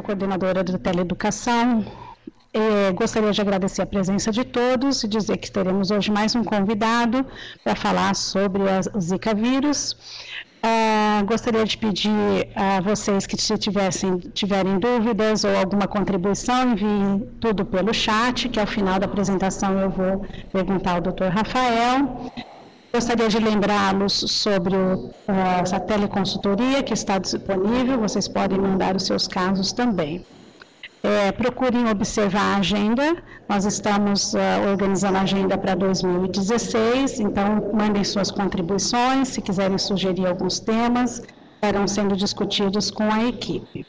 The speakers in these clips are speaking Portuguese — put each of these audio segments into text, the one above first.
coordenadora da Teleeducação. Gostaria de agradecer a presença de todos e dizer que teremos hoje mais um convidado para falar sobre o Zika vírus. Gostaria de pedir a vocês que se tiverem dúvidas ou alguma contribuição, enviem tudo pelo chat, que ao final da apresentação eu vou perguntar ao Dr. Rafael. Gostaria de lembrá-los sobre essa teleconsultoria que está disponível, vocês podem mandar os seus casos também. Procurem observar a agenda, nós estamos organizando a agenda para 2016, então mandem suas contribuições, se quiserem sugerir alguns temas, estarão sendo discutidos com a equipe.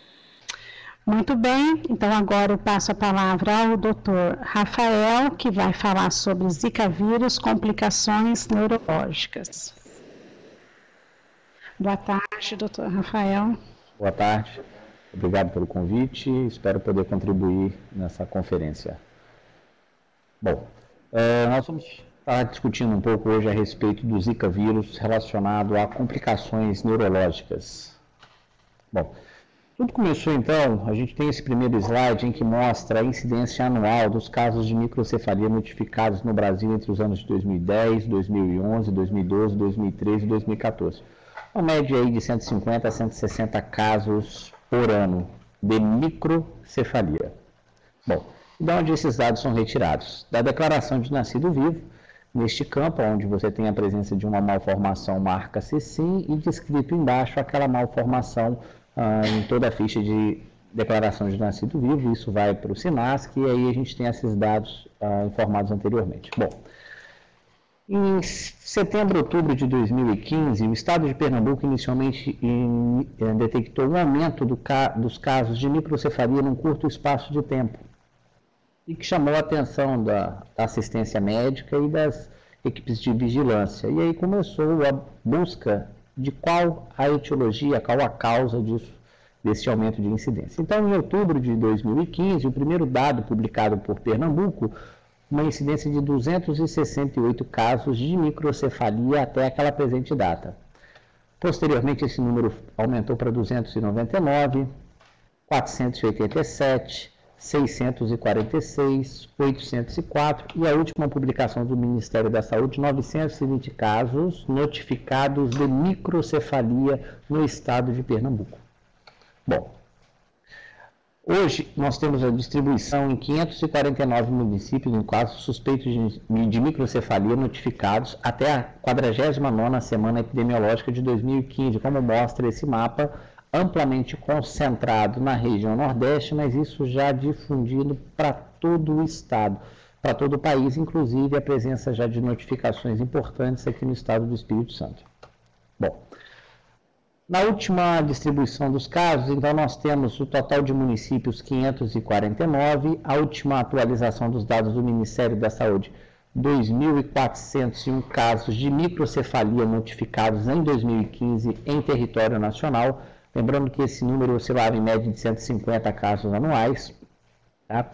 Muito bem, então agora eu passo a palavra ao Dr. Rafael, que vai falar sobre Zika vírus, complicações neurológicas. Boa tarde, Dr. Rafael. Boa tarde. Obrigado pelo convite, espero poder contribuir nessa conferência. Bom, nós vamos estar discutindo um pouco hoje a respeito do Zika vírus relacionado a complicações neurológicas. Bom, tudo começou então, a gente tem esse primeiro slide em que mostra a incidência anual dos casos de microcefalia notificados no Brasil entre os anos de 2010, 2011, 2012, 2013 e 2014. Uma média aí de 150 a 160 casos por ano de microcefalia. Bom, de onde esses dados são retirados? Da declaração de nascido vivo, neste campo, onde você tem a presença de uma malformação marca-se sim e descrito embaixo aquela malformação em toda a ficha de declaração de nascido vivo, isso vai para o SINASC e aí a gente tem esses dados informados anteriormente. Bom, em setembro, outubro de 2015, o estado de Pernambuco inicialmente detectou um aumento dos casos de microcefalia num curto espaço de tempo e que chamou a atenção da assistência médica e das equipes de vigilância. E aí começou a busca de qual a etiologia, qual a causa desse aumento de incidência. Então, em outubro de 2015, o primeiro dado publicado por Pernambuco, uma incidência de 268 casos de microcefalia até aquela presente data. Posteriormente, esse número aumentou para 299, 487, 646, 804 e a última publicação do Ministério da Saúde, 920 casos notificados de microcefalia no estado de Pernambuco. Bom, hoje, nós temos a distribuição em 549 municípios em casos suspeitos de microcefalia notificados até a 49ª semana epidemiológica de 2015, como mostra esse mapa, amplamente concentrado na região Nordeste, mas isso já difundido para todo o estado, para todo o país, inclusive a presença já de notificações importantes aqui no estado do Espírito Santo. Bom, na última distribuição dos casos, então, nós temos o total de municípios 549, a última atualização dos dados do Ministério da Saúde, 2.401 casos de microcefalia notificados em 2015 em território nacional, lembrando que esse número oscilava em média de 150 casos anuais, tá?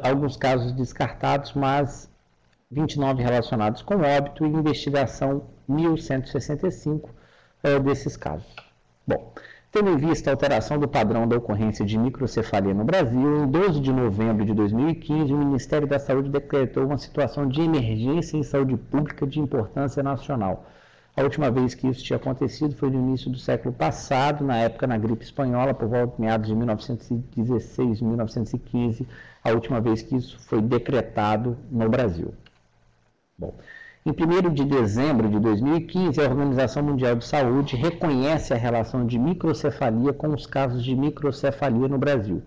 Alguns casos descartados, mas 29 relacionados com óbito e investigação 1.165 desses casos. Bom, tendo em vista a alteração do padrão da ocorrência de microcefalia no Brasil, em 12 de novembro de 2015, o Ministério da Saúde decretou uma situação de emergência em saúde pública de importância nacional. A última vez que isso tinha acontecido foi no início do século passado, na época na gripe espanhola, por volta de meados de 1916, 1915, a última vez que isso foi decretado no Brasil. Bom, em 1º de dezembro de 2015, a Organização Mundial de Saúde reconhece a relação de microcefalia com os casos de microcefalia no Brasil.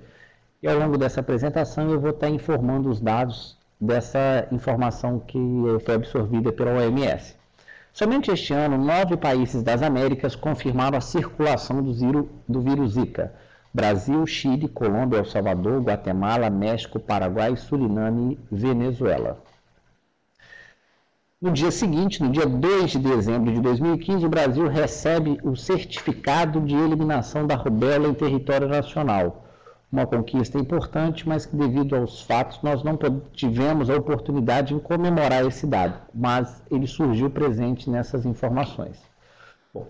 E ao longo dessa apresentação eu vou estar informando os dados dessa informação que foi absorvida pela OMS. Somente este ano, 9 países das Américas confirmaram a circulação do vírus Zika. Brasil, Chile, Colômbia, El Salvador, Guatemala, México, Paraguai, Suriname e Venezuela. No dia seguinte, no dia 2 de dezembro de 2015, o Brasil recebe o certificado de eliminação da rubéola em território nacional. Uma conquista importante, mas que devido aos fatos nós não tivemos a oportunidade de comemorar esse dado, mas ele surgiu presente nessas informações. Bom,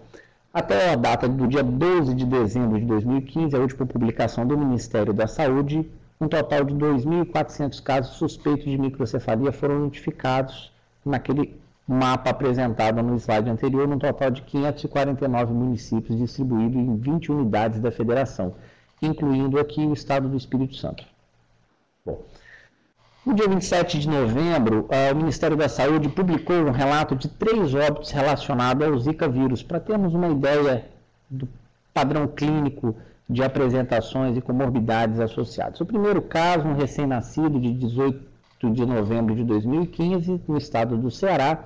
Até a data do dia 12 de dezembro de 2015, a última publicação do Ministério da Saúde, um total de 2.400 casos suspeitos de microcefalia foram notificados naquele mapa apresentado no slide anterior, num total de 549 municípios distribuídos em 20 unidades da federação, incluindo aqui o estado do Espírito Santo. Bom, no dia 27 de novembro, o Ministério da Saúde publicou um relato de 3 óbitos relacionados ao Zika vírus, para termos uma ideia do padrão clínico de apresentações e comorbidades associadas. O primeiro caso, um recém-nascido de 18 de novembro de 2015, no estado do Ceará,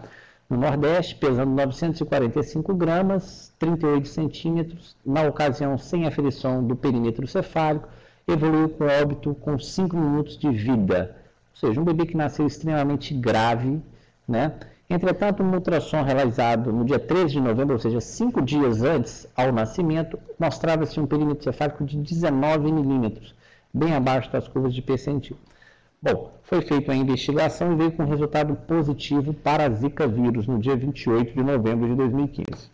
no Nordeste, pesando 945 gramas, 38 centímetros, na ocasião sem aferição do perímetro cefálico, evoluiu com óbito com 5 minutos de vida. Ou seja, um bebê que nasceu extremamente grave, né? Entretanto, um ultrassom realizado no dia 13 de novembro, ou seja, 5 dias antes ao nascimento, mostrava-se um perímetro cefálico de 19 milímetros, bem abaixo das curvas de percentil. Bom, foi feita a investigação e veio com resultado positivo para a Zika vírus no dia 28 de novembro de 2015.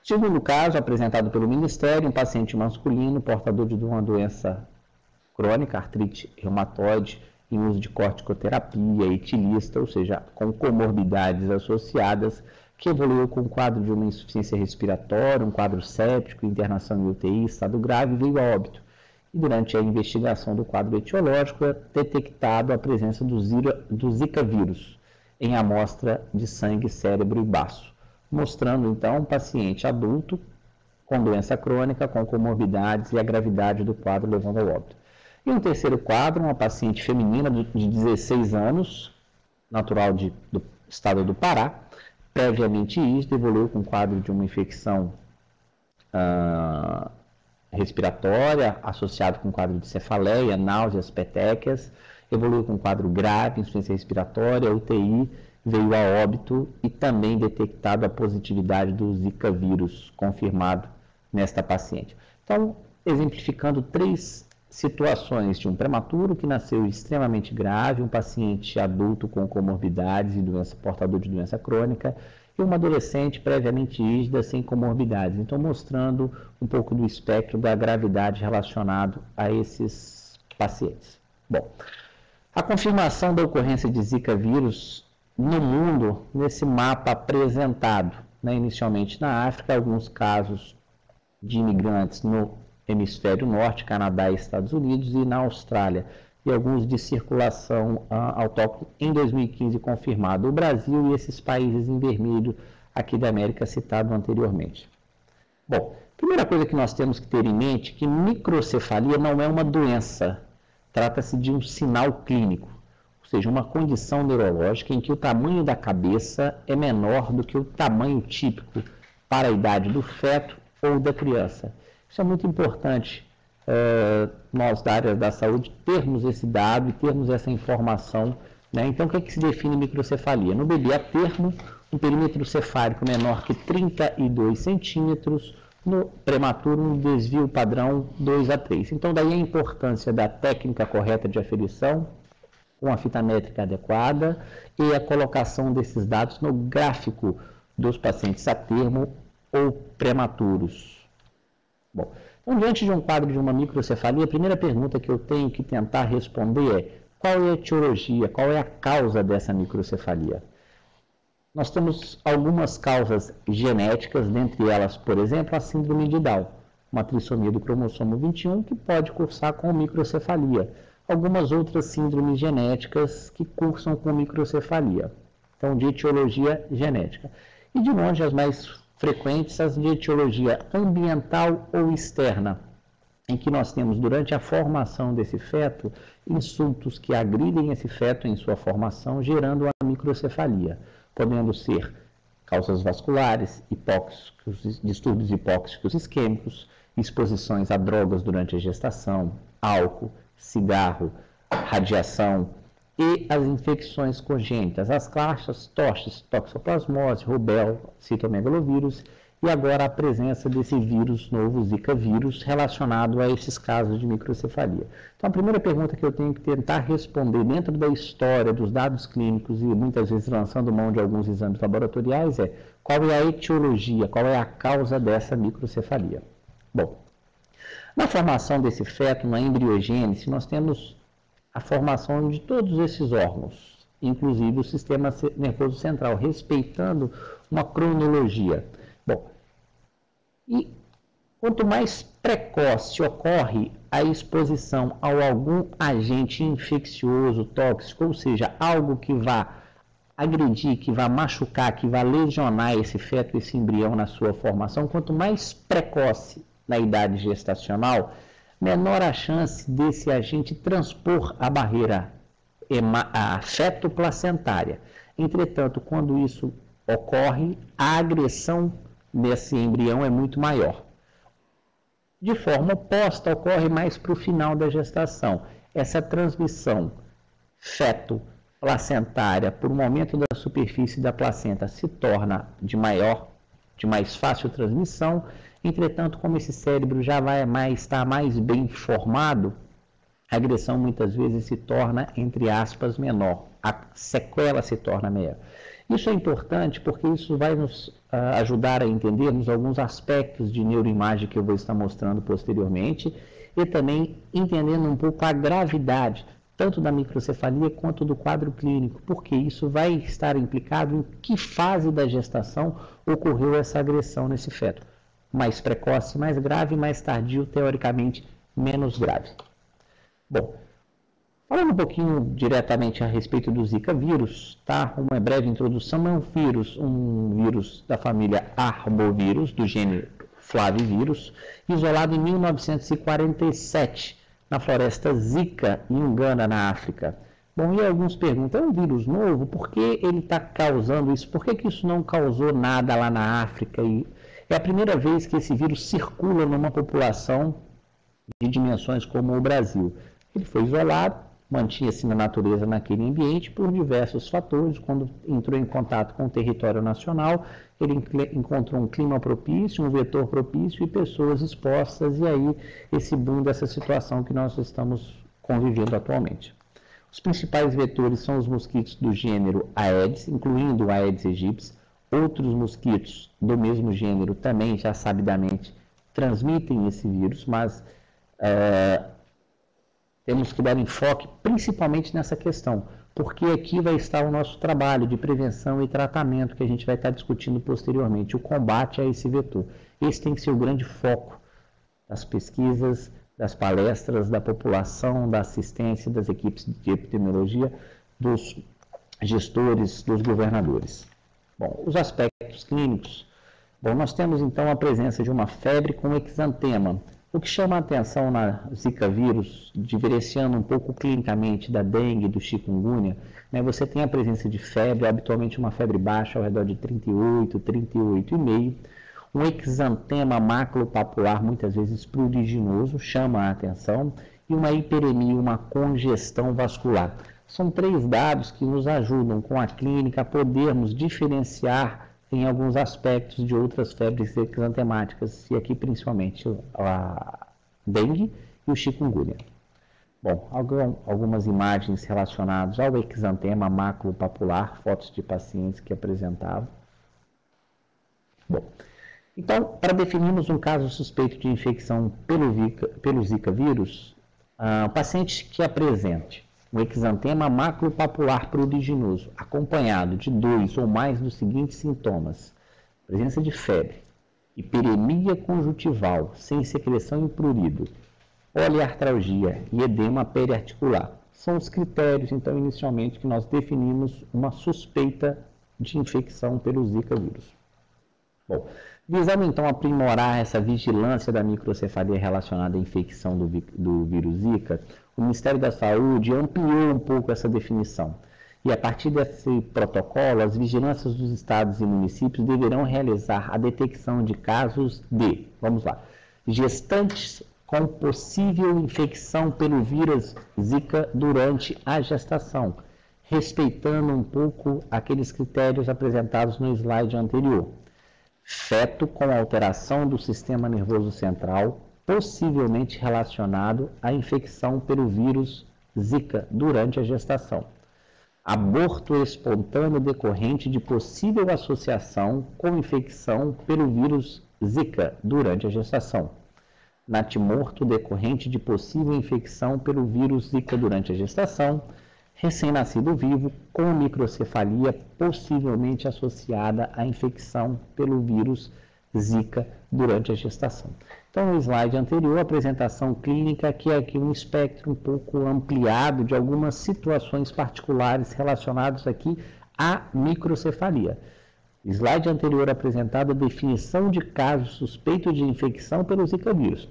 Segundo caso, apresentado pelo Ministério, um paciente masculino portador de uma doença crônica, artrite reumatoide, em uso de corticoterapia, etilista, ou seja, com comorbidades associadas, que evoluiu com um quadro de uma insuficiência respiratória, um quadro séptico, internação em UTI, estado grave, veio a óbito. E durante a investigação do quadro etiológico, é detectado a presença do Zika vírus em amostra de sangue, cérebro e baço, mostrando então um paciente adulto com doença crônica, com comorbidades e a gravidade do quadro levando ao óbito. E um terceiro quadro, uma paciente feminina de 16 anos, natural do estado do Pará, previamente ISDA, evoluiu com quadro de uma infecção respiratória, associado com quadro de cefaleia, náuseas, petequias, evoluiu com quadro grave, insuficiência respiratória, UTI, veio a óbito e também detectado a positividade do Zika vírus, confirmado nesta paciente. Então, exemplificando 3 situações de um prematuro que nasceu extremamente grave, um paciente adulto com comorbidades e portador de doença crônica, e uma adolescente previamente ISDA sem comorbidades. Então, mostrando um pouco do espectro da gravidade relacionado a esses pacientes. Bom, a confirmação da ocorrência de Zika vírus no mundo, nesse mapa apresentado, inicialmente na África, alguns casos de imigrantes no Hemisfério Norte, Canadá e Estados Unidos, e na Austrália, e alguns de circulação autóctone em 2015 confirmado. O Brasil e esses países em vermelho aqui da América citado anteriormente. Bom, primeira coisa que nós temos que ter em mente é que microcefalia não é uma doença, trata-se de um sinal clínico, ou seja, uma condição neurológica em que o tamanho da cabeça é menor do que o tamanho típico para a idade do feto ou da criança. Isso é muito importante, nós da área da saúde termos esse dado e termos essa informação, né? Então, o que é que se define microcefalia? No bebê a termo, um perímetro cefálico menor que 32 centímetros, no prematuro um desvio padrão 2 a 3. Então, daí a importância da técnica correta de aferição, com a fita métrica adequada e a colocação desses dados no gráfico dos pacientes a termo ou prematuros. Bom, então, diante de um quadro de uma microcefalia, a primeira pergunta que eu tenho que tentar responder é: qual é a etiologia, qual é a causa dessa microcefalia? Nós temos algumas causas genéticas, dentre elas, por exemplo, a síndrome de Down, uma trissomia do cromossomo 21 que pode cursar com microcefalia. Algumas outras síndromes genéticas que cursam com microcefalia. Então, de etiologia genética. E de longe, as mais frequentes, as de etiologia ambiental ou externa, em que nós temos, durante a formação desse feto, insultos que agridem esse feto em sua formação, gerando a microcefalia, podendo ser causas vasculares, hipóxicos, distúrbios hipóxicos isquêmicos, exposições a drogas durante a gestação, álcool, cigarro, radiação e as infecções congênitas, as classes TOSH, toxoplasmose, rubéola, citomegalovírus e agora a presença desse vírus novo, Zika vírus, relacionado a esses casos de microcefalia. Então, a primeira pergunta que eu tenho que tentar responder dentro da história dos dados clínicos e muitas vezes lançando mão de alguns exames laboratoriais é: qual é a etiologia, qual é a causa dessa microcefalia. Bom, na formação desse feto, na embriogênese, nós temos a formação de todos esses órgãos, inclusive o sistema nervoso central, respeitando uma cronologia. Bom, e quanto mais precoce ocorre a exposição a algum agente infeccioso, tóxico, ou seja, algo que vá agredir, que vá machucar, que vá lesionar esse feto, esse embrião na sua formação, quanto mais precoce na idade gestacional, menor a chance desse agente transpor a barreira feto-placentária. Entretanto, quando isso ocorre, a agressão nesse embrião é muito maior. De forma oposta, ocorre mais para o final da gestação. Essa transmissão feto-placentária por um aumento da superfície da placenta se torna de mais fácil transmissão. Entretanto, como esse cérebro já está mais bem formado, a agressão muitas vezes se torna, entre aspas, menor. A sequela se torna maior. Isso é importante porque isso vai nos ajudar a entendermos alguns aspectos de neuroimagem que eu vou estar mostrando posteriormente e também entendendo um pouco a gravidade, tanto da microcefalia quanto do quadro clínico, porque isso vai estar implicado em que fase da gestação ocorreu essa agressão nesse feto. Mais precoce, mais grave, mais tardio, teoricamente, menos grave. Bom, falando um pouquinho diretamente a respeito do Zika vírus, tá? Uma breve introdução, é um vírus da família Arbovírus, do gênero Flavivírus, isolado em 1947, na floresta Zika, em Uganda, na África. Bom, e alguns perguntam, é um vírus novo? Por que ele está causando isso? Por que isso não causou nada lá na África? E é a primeira vez que esse vírus circula numa população de dimensões como o Brasil. Ele foi isolado, mantinha-se na natureza naquele ambiente por diversos fatores. Quando entrou em contato com o território nacional, ele encontrou um clima propício, um vetor propício e pessoas expostas, e aí esse boom dessa situação que nós estamos convivendo atualmente. Os principais vetores são os mosquitos do gênero Aedes, incluindo o Aedes aegypti. Outros mosquitos do mesmo gênero também, já sabidamente, transmitem esse vírus, mas temos que dar enfoque principalmente nessa questão, porque aqui vai estar o nosso trabalho de prevenção e tratamento que a gente vai estar discutindo posteriormente, o combate a esse vetor. Esse tem que ser o grande foco das pesquisas, das palestras, da população, da assistência, das equipes de epidemiologia, dos gestores, dos governadores. Bom, os aspectos clínicos. Bom, nós temos então a presença de uma febre com exantema. O que chama a atenção na Zika vírus, diferenciando um pouco clinicamente da dengue e do chikungunya, né, você tem a presença de febre, habitualmente uma febre baixa, ao redor de 38, 38,5. Um exantema maculopapular, muitas vezes pruriginoso, chama a atenção. E uma hiperemia, uma congestão vascular. São 3 dados que nos ajudam com a clínica a podermos diferenciar em alguns aspectos de outras febres exantemáticas, e aqui principalmente a dengue e o chikungunya. Bom, algumas imagens relacionadas ao exantema maculopapular, fotos de pacientes que apresentavam. Bom, então, para definirmos um caso suspeito de infecção pelo Zika vírus, o paciente que apresente um exantema maculopapular pruriginoso, acompanhado de 2 ou mais dos seguintes sintomas: presença de febre, hiperemia conjuntival, sem secreção e prurido, poliartralgia e edema periarticular. São os critérios, então, inicialmente, que nós definimos uma suspeita de infecção pelo Zika vírus. Bom, visando, então, aprimorar essa vigilância da microcefalia relacionada à infecção do vírus Zika, o Ministério da Saúde ampliou um pouco essa definição. E a partir desse protocolo, as vigilâncias dos estados e municípios deverão realizar a detecção de casos de, vamos lá, gestantes com possível infecção pelo vírus Zika durante a gestação, respeitando um pouco aqueles critérios apresentados no slide anterior. Feto com alteração do sistema nervoso central, possivelmente relacionado à infecção pelo vírus Zika durante a gestação. aborto espontâneo decorrente de possível associação com infecção pelo vírus Zika durante a gestação. Natimorto decorrente de possível infecção pelo vírus Zika durante a gestação. Recém-nascido vivo com microcefalia possivelmente associada à infecção pelo vírus Zika durante a gestação. Então, no slide anterior, a apresentação clínica, que é aqui um espectro um pouco ampliado de algumas situações particulares relacionadas aqui à microcefalia. Slide anterior apresentado a definição de casos suspeitos de infecção pelo Zika vírus.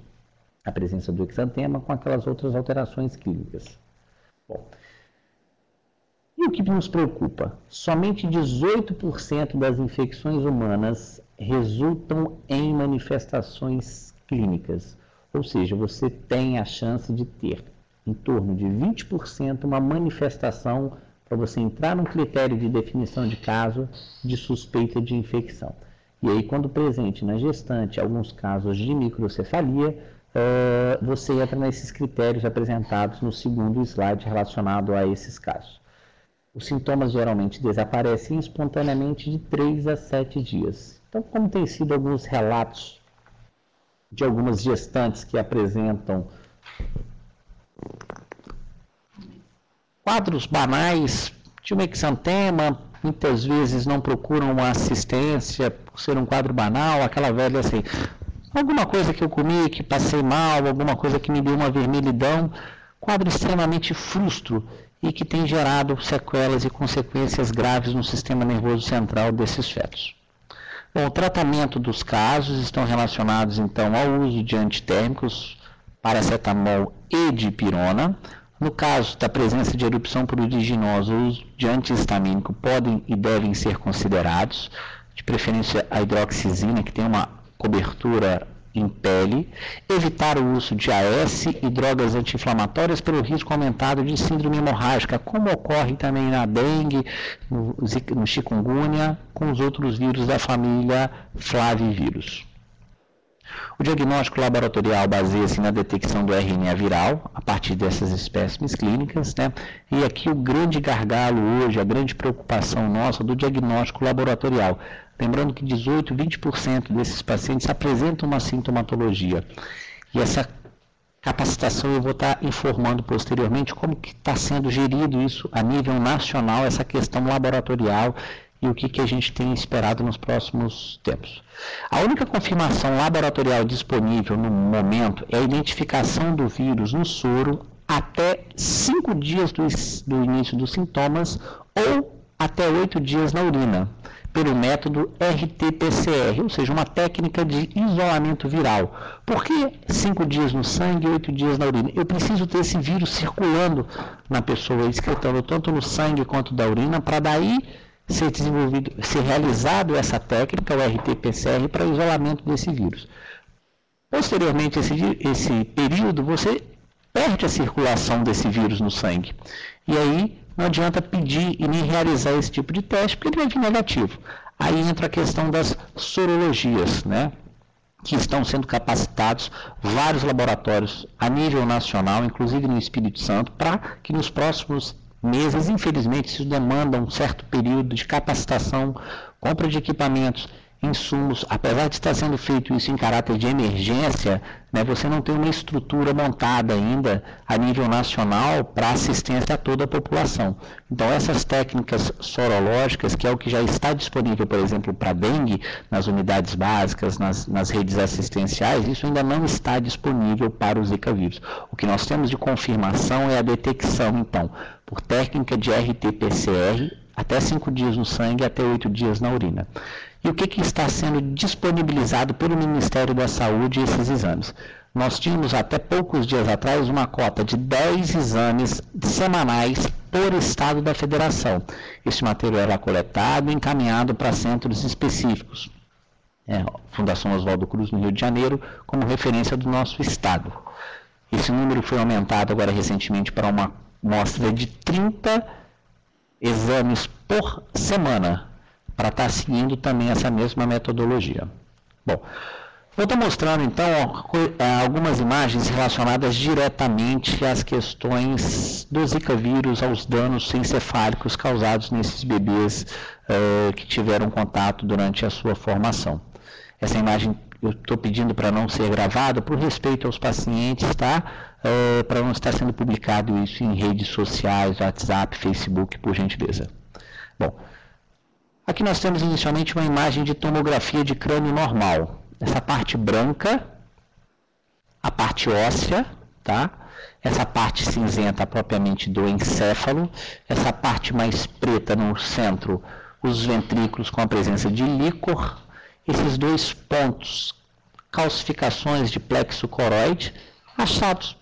A presença do exantema com aquelas outras alterações clínicas. Bom, e o que nos preocupa? Somente 18% das infecções humanas resultam em manifestações clínicas. Ou seja, você tem a chance de ter em torno de 20% uma manifestação para você entrar no critério de definição de caso de suspeita de infecção. E aí, quando presente na gestante alguns casos de microcefalia, você entra nesses critérios apresentados no segundo slide relacionado a esses casos. Os sintomas geralmente desaparecem espontaneamente de 3 a 7 dias. Então, como tem sido alguns relatos de algumas gestantes que apresentam quadros banais de um exantema, muitas vezes não procuram uma assistência por ser um quadro banal, aquela velha assim, alguma coisa que eu comi, que passei mal, alguma coisa que me deu uma vermelhidão, quadro extremamente frustro e que tem gerado sequelas e consequências graves no sistema nervoso central desses fetos. Bom, o tratamento dos casos estão relacionados então ao uso de antitérmicos, paracetamol e dipirona. No caso da presença de erupção pruriginosa, o uso de antihistamínico podem e devem ser considerados, de preferência a hidroxizina, que tem uma cobertura em pele, evitar o uso de AS e drogas anti-inflamatórias pelo risco aumentado de síndrome hemorrágica, como ocorre também na dengue, no chikungunya, com os outros vírus da família flavivírus. O diagnóstico laboratorial baseia-se na detecção do RNA viral, a partir dessas espécimes clínicas, né? E aqui o grande gargalo hoje, a grande preocupação nossa do diagnóstico laboratorial. Lembrando que 18, 20% desses pacientes apresentam uma sintomatologia. E essa capacitação eu vou estar informando posteriormente como que está sendo gerido isso a nível nacional, essa questão laboratorial e o que a gente tem esperado nos próximos tempos. A única confirmação laboratorial disponível no momento é a identificação do vírus no soro até 5 dias do início dos sintomas ou até 8 dias na urina, pelo método RT-PCR, ou seja, uma técnica de isolamento viral. Por que 5 dias no sangue e 8 dias na urina? Eu preciso ter esse vírus circulando na pessoa, excretando tanto no sangue quanto da urina, para daí ser realizado essa técnica, o RT-PCR, para isolamento desse vírus. Posteriormente, esse período, você perde a circulação desse vírus no sangue. E aí, não adianta pedir e nem realizar esse tipo de teste, porque ele vai vir negativo. Aí entra a questão das sorologias, né? Que estão sendo capacitados vários laboratórios a nível nacional, inclusive no Espírito Santo, para que nos próximos meses, infelizmente, isso demanda um certo período de capacitação, compra de equipamentos, insumos. Apesar de estar sendo feito isso em caráter de emergência, né, você não tem uma estrutura montada ainda a nível nacional para assistência a toda a população. Então, essas técnicas sorológicas, que é o que já está disponível, por exemplo, para dengue, nas unidades básicas, nas redes assistenciais, isso ainda não está disponível para o Zika vírus. O que nós temos de confirmação é a detecção, então, por técnica de RT-PCR, até 5 dias no sangue, até 8 dias na urina. E o que está sendo disponibilizado pelo Ministério da Saúde esses exames? Nós tínhamos até poucos dias atrás uma cota de 10 exames semanais por estado da federação. Esse material era coletado e encaminhado para centros específicos. Fundação Oswaldo Cruz, no Rio de Janeiro, como referência do nosso estado. Esse número foi aumentado agora recentemente para uma amostra de 30 exames por semana, para estar seguindo também essa mesma metodologia. Bom, Eu estou mostrando, então, algumas imagens relacionadas diretamente às questões do Zika vírus, aos danos encefálicos causados nesses bebês que tiveram contato durante a sua formação. Essa imagem eu estou pedindo para não ser gravada por respeito aos pacientes, tá? Para não estar sendo publicado isso em redes sociais, WhatsApp, Facebook, por gentileza. Bom, aqui nós temos inicialmente uma imagem de tomografia de crânio normal. Essa parte branca, a parte óssea, tá? Essa parte cinzenta propriamente do encéfalo, essa parte mais preta no centro, os ventrículos com a presença de líquor, esses dois pontos, calcificações de plexo coroide, achados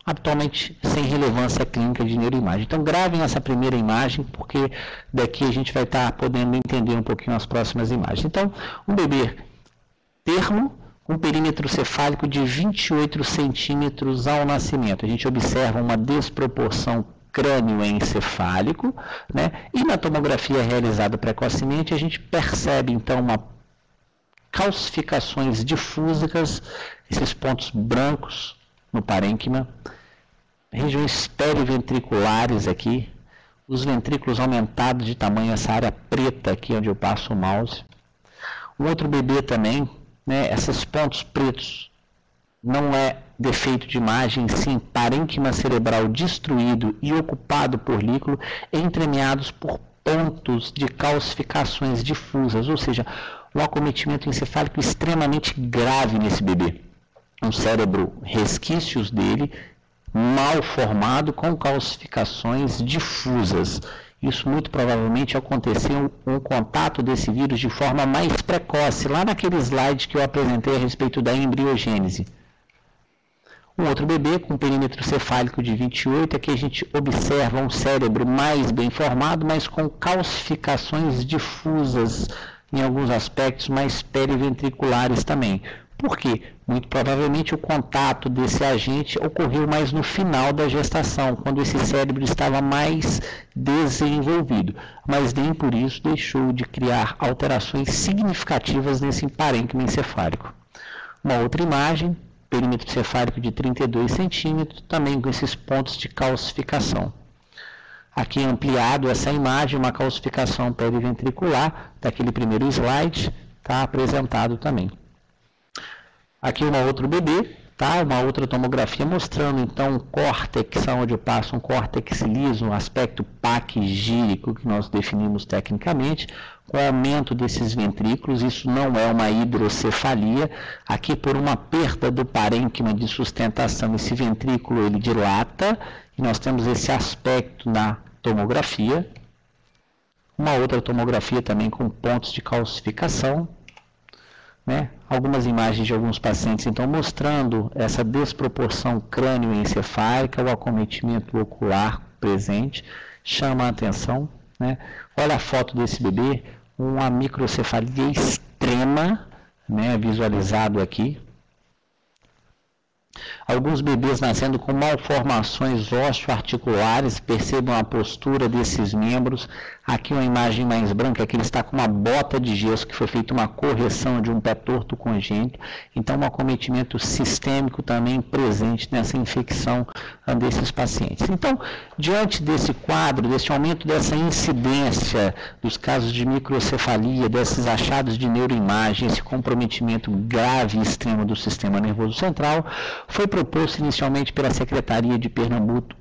habitualmente sem relevância clínica de neuroimagem. Então gravem essa primeira imagem, porque daqui a gente vai estar podendo entender um pouquinho as próximas imagens. Então, um bebê termo, um perímetro cefálico de 28 centímetros ao nascimento. A gente observa uma desproporção crânioencefálico, né? E na tomografia realizada precocemente, a gente percebe, então, calcificações difusas, esses pontos brancos no parênquima, regiões periventriculares aqui, os ventrículos aumentados de tamanho, essa área preta aqui onde eu passo o mouse. Um outro bebê também, né, esses pontos pretos, não é defeito de imagem, sim parênquima cerebral destruído e ocupado por líquido, entremeados por pontos de calcificações difusas, ou seja, um acometimento encefálico extremamente grave nesse bebê. Um cérebro, resquícios dele, mal formado, com calcificações difusas. Isso muito provavelmente aconteceu um contato desse vírus de forma mais precoce, lá naquele slide que eu apresentei a respeito da embriogênese. Um outro bebê com perímetro cefálico de 28, aqui a gente observa um cérebro mais bem formado, mas com calcificações difusas, em alguns aspectos mais periventriculares também. Por quê? Muito provavelmente o contato desse agente ocorreu mais no final da gestação, quando esse cérebro estava mais desenvolvido, mas nem por isso deixou de criar alterações significativas nesse parênquima encefálico. Uma outra imagem, perímetro cefálico de 32 centímetros, também com esses pontos de calcificação. Aqui ampliado essa imagem, uma calcificação periventricular, daquele primeiro slide, está apresentado também. Aqui um outro bebê, tá? Uma outra tomografia mostrando então um córtex, onde eu passo um córtex liso, um aspecto paquigírico que nós definimos tecnicamente, com o aumento desses ventrículos. Isso não é uma hidrocefalia. Aqui por uma perda do parênquima de sustentação, esse ventrículo ele dilata, e nós temos esse aspecto na tomografia. Uma outra tomografia também com pontos de calcificação, né? Algumas imagens de alguns pacientes, então, mostrando essa desproporção crânioencefálica, o acometimento ocular presente, chama a atenção, né? Olha a foto desse bebê, uma microcefalia extrema, né? Visualizado aqui. Alguns bebês nascendo com malformações osteoarticulares, percebam a postura desses membros. Aqui uma imagem mais branca, que ele está com uma bota de gesso, que foi feita uma correção de um pé torto congênito. Então, um acometimento sistêmico também presente nessa infecção desses pacientes. Então, diante desse quadro, desse aumento dessa incidência dos casos de microcefalia, desses achados de neuroimagem, esse comprometimento grave e extremo do sistema nervoso central, foi proposto inicialmente pela Secretaria de Pernambuco,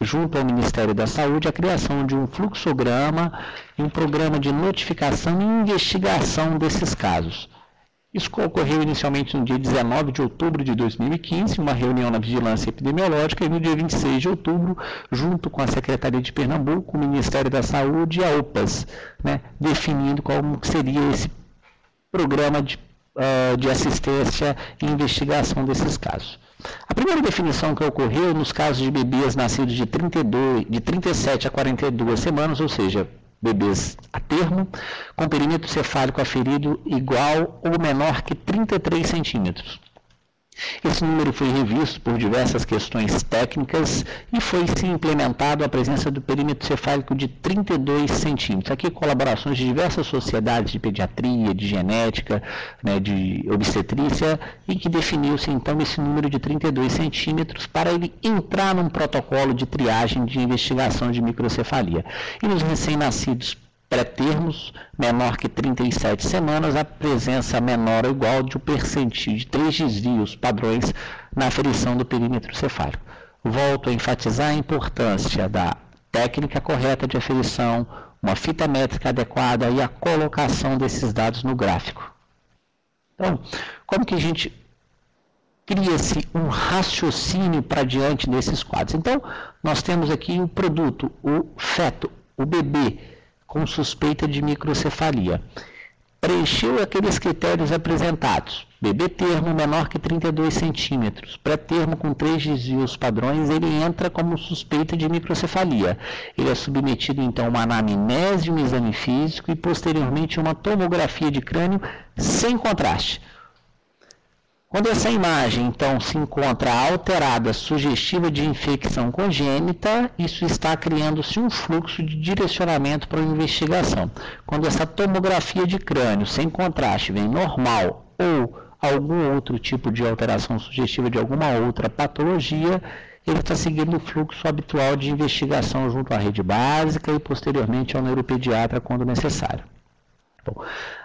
junto ao Ministério da Saúde, a criação de um fluxograma e um programa de notificação e investigação desses casos. Isso ocorreu inicialmente no dia 19 de outubro de 2015, uma reunião na Vigilância Epidemiológica, e no dia 26 de outubro, junto com a Secretaria de Pernambuco, o Ministério da Saúde e a UPAS, né, definindo como seria esse programa de assistência e investigação desses casos. A primeira definição que ocorreu nos casos de bebês nascidos de 37 a 42 semanas, ou seja, bebês a termo, com perímetro cefálico aferido igual ou menor que 33 centímetros. Esse número foi revisto por diversas questões técnicas e foi-se implementado a presença do perímetro cefálico de 32 centímetros. Aqui colaborações de diversas sociedades de pediatria, de genética, né, de obstetrícia, e que definiu-se então esse número de 32 centímetros para ele entrar num protocolo de triagem de investigação de microcefalia. E nos recém-nascidos pré-termos, menor que 37 semanas, a presença menor ou igual de um percentil de 3 desvios padrões na aferição do perímetro cefálico. Volto a enfatizar a importância da técnica correta de aferição, uma fita métrica adequada e a colocação desses dados no gráfico. Então, como que a gente cria-se um raciocínio para diante desses quadros? Então, nós temos aqui o produto, o feto, o bebê, com suspeita de microcefalia. Preencheu aqueles critérios apresentados. Bebê termo menor que 32 centímetros, pré-termo com 3 desvios padrões, ele entra como suspeita de microcefalia. Ele é submetido então a uma anamnese, um exame físico e posteriormente uma tomografia de crânio sem contraste. Quando essa imagem, então, se encontra alterada, sugestiva de infecção congênita, isso está criando-se um fluxo de direcionamento para a investigação. Quando essa tomografia de crânio sem contraste vem normal ou algum outro tipo de alteração sugestiva de alguma outra patologia, ele está seguindo o fluxo habitual de investigação junto à rede básica e posteriormente ao neuropediatra quando necessário. Bom,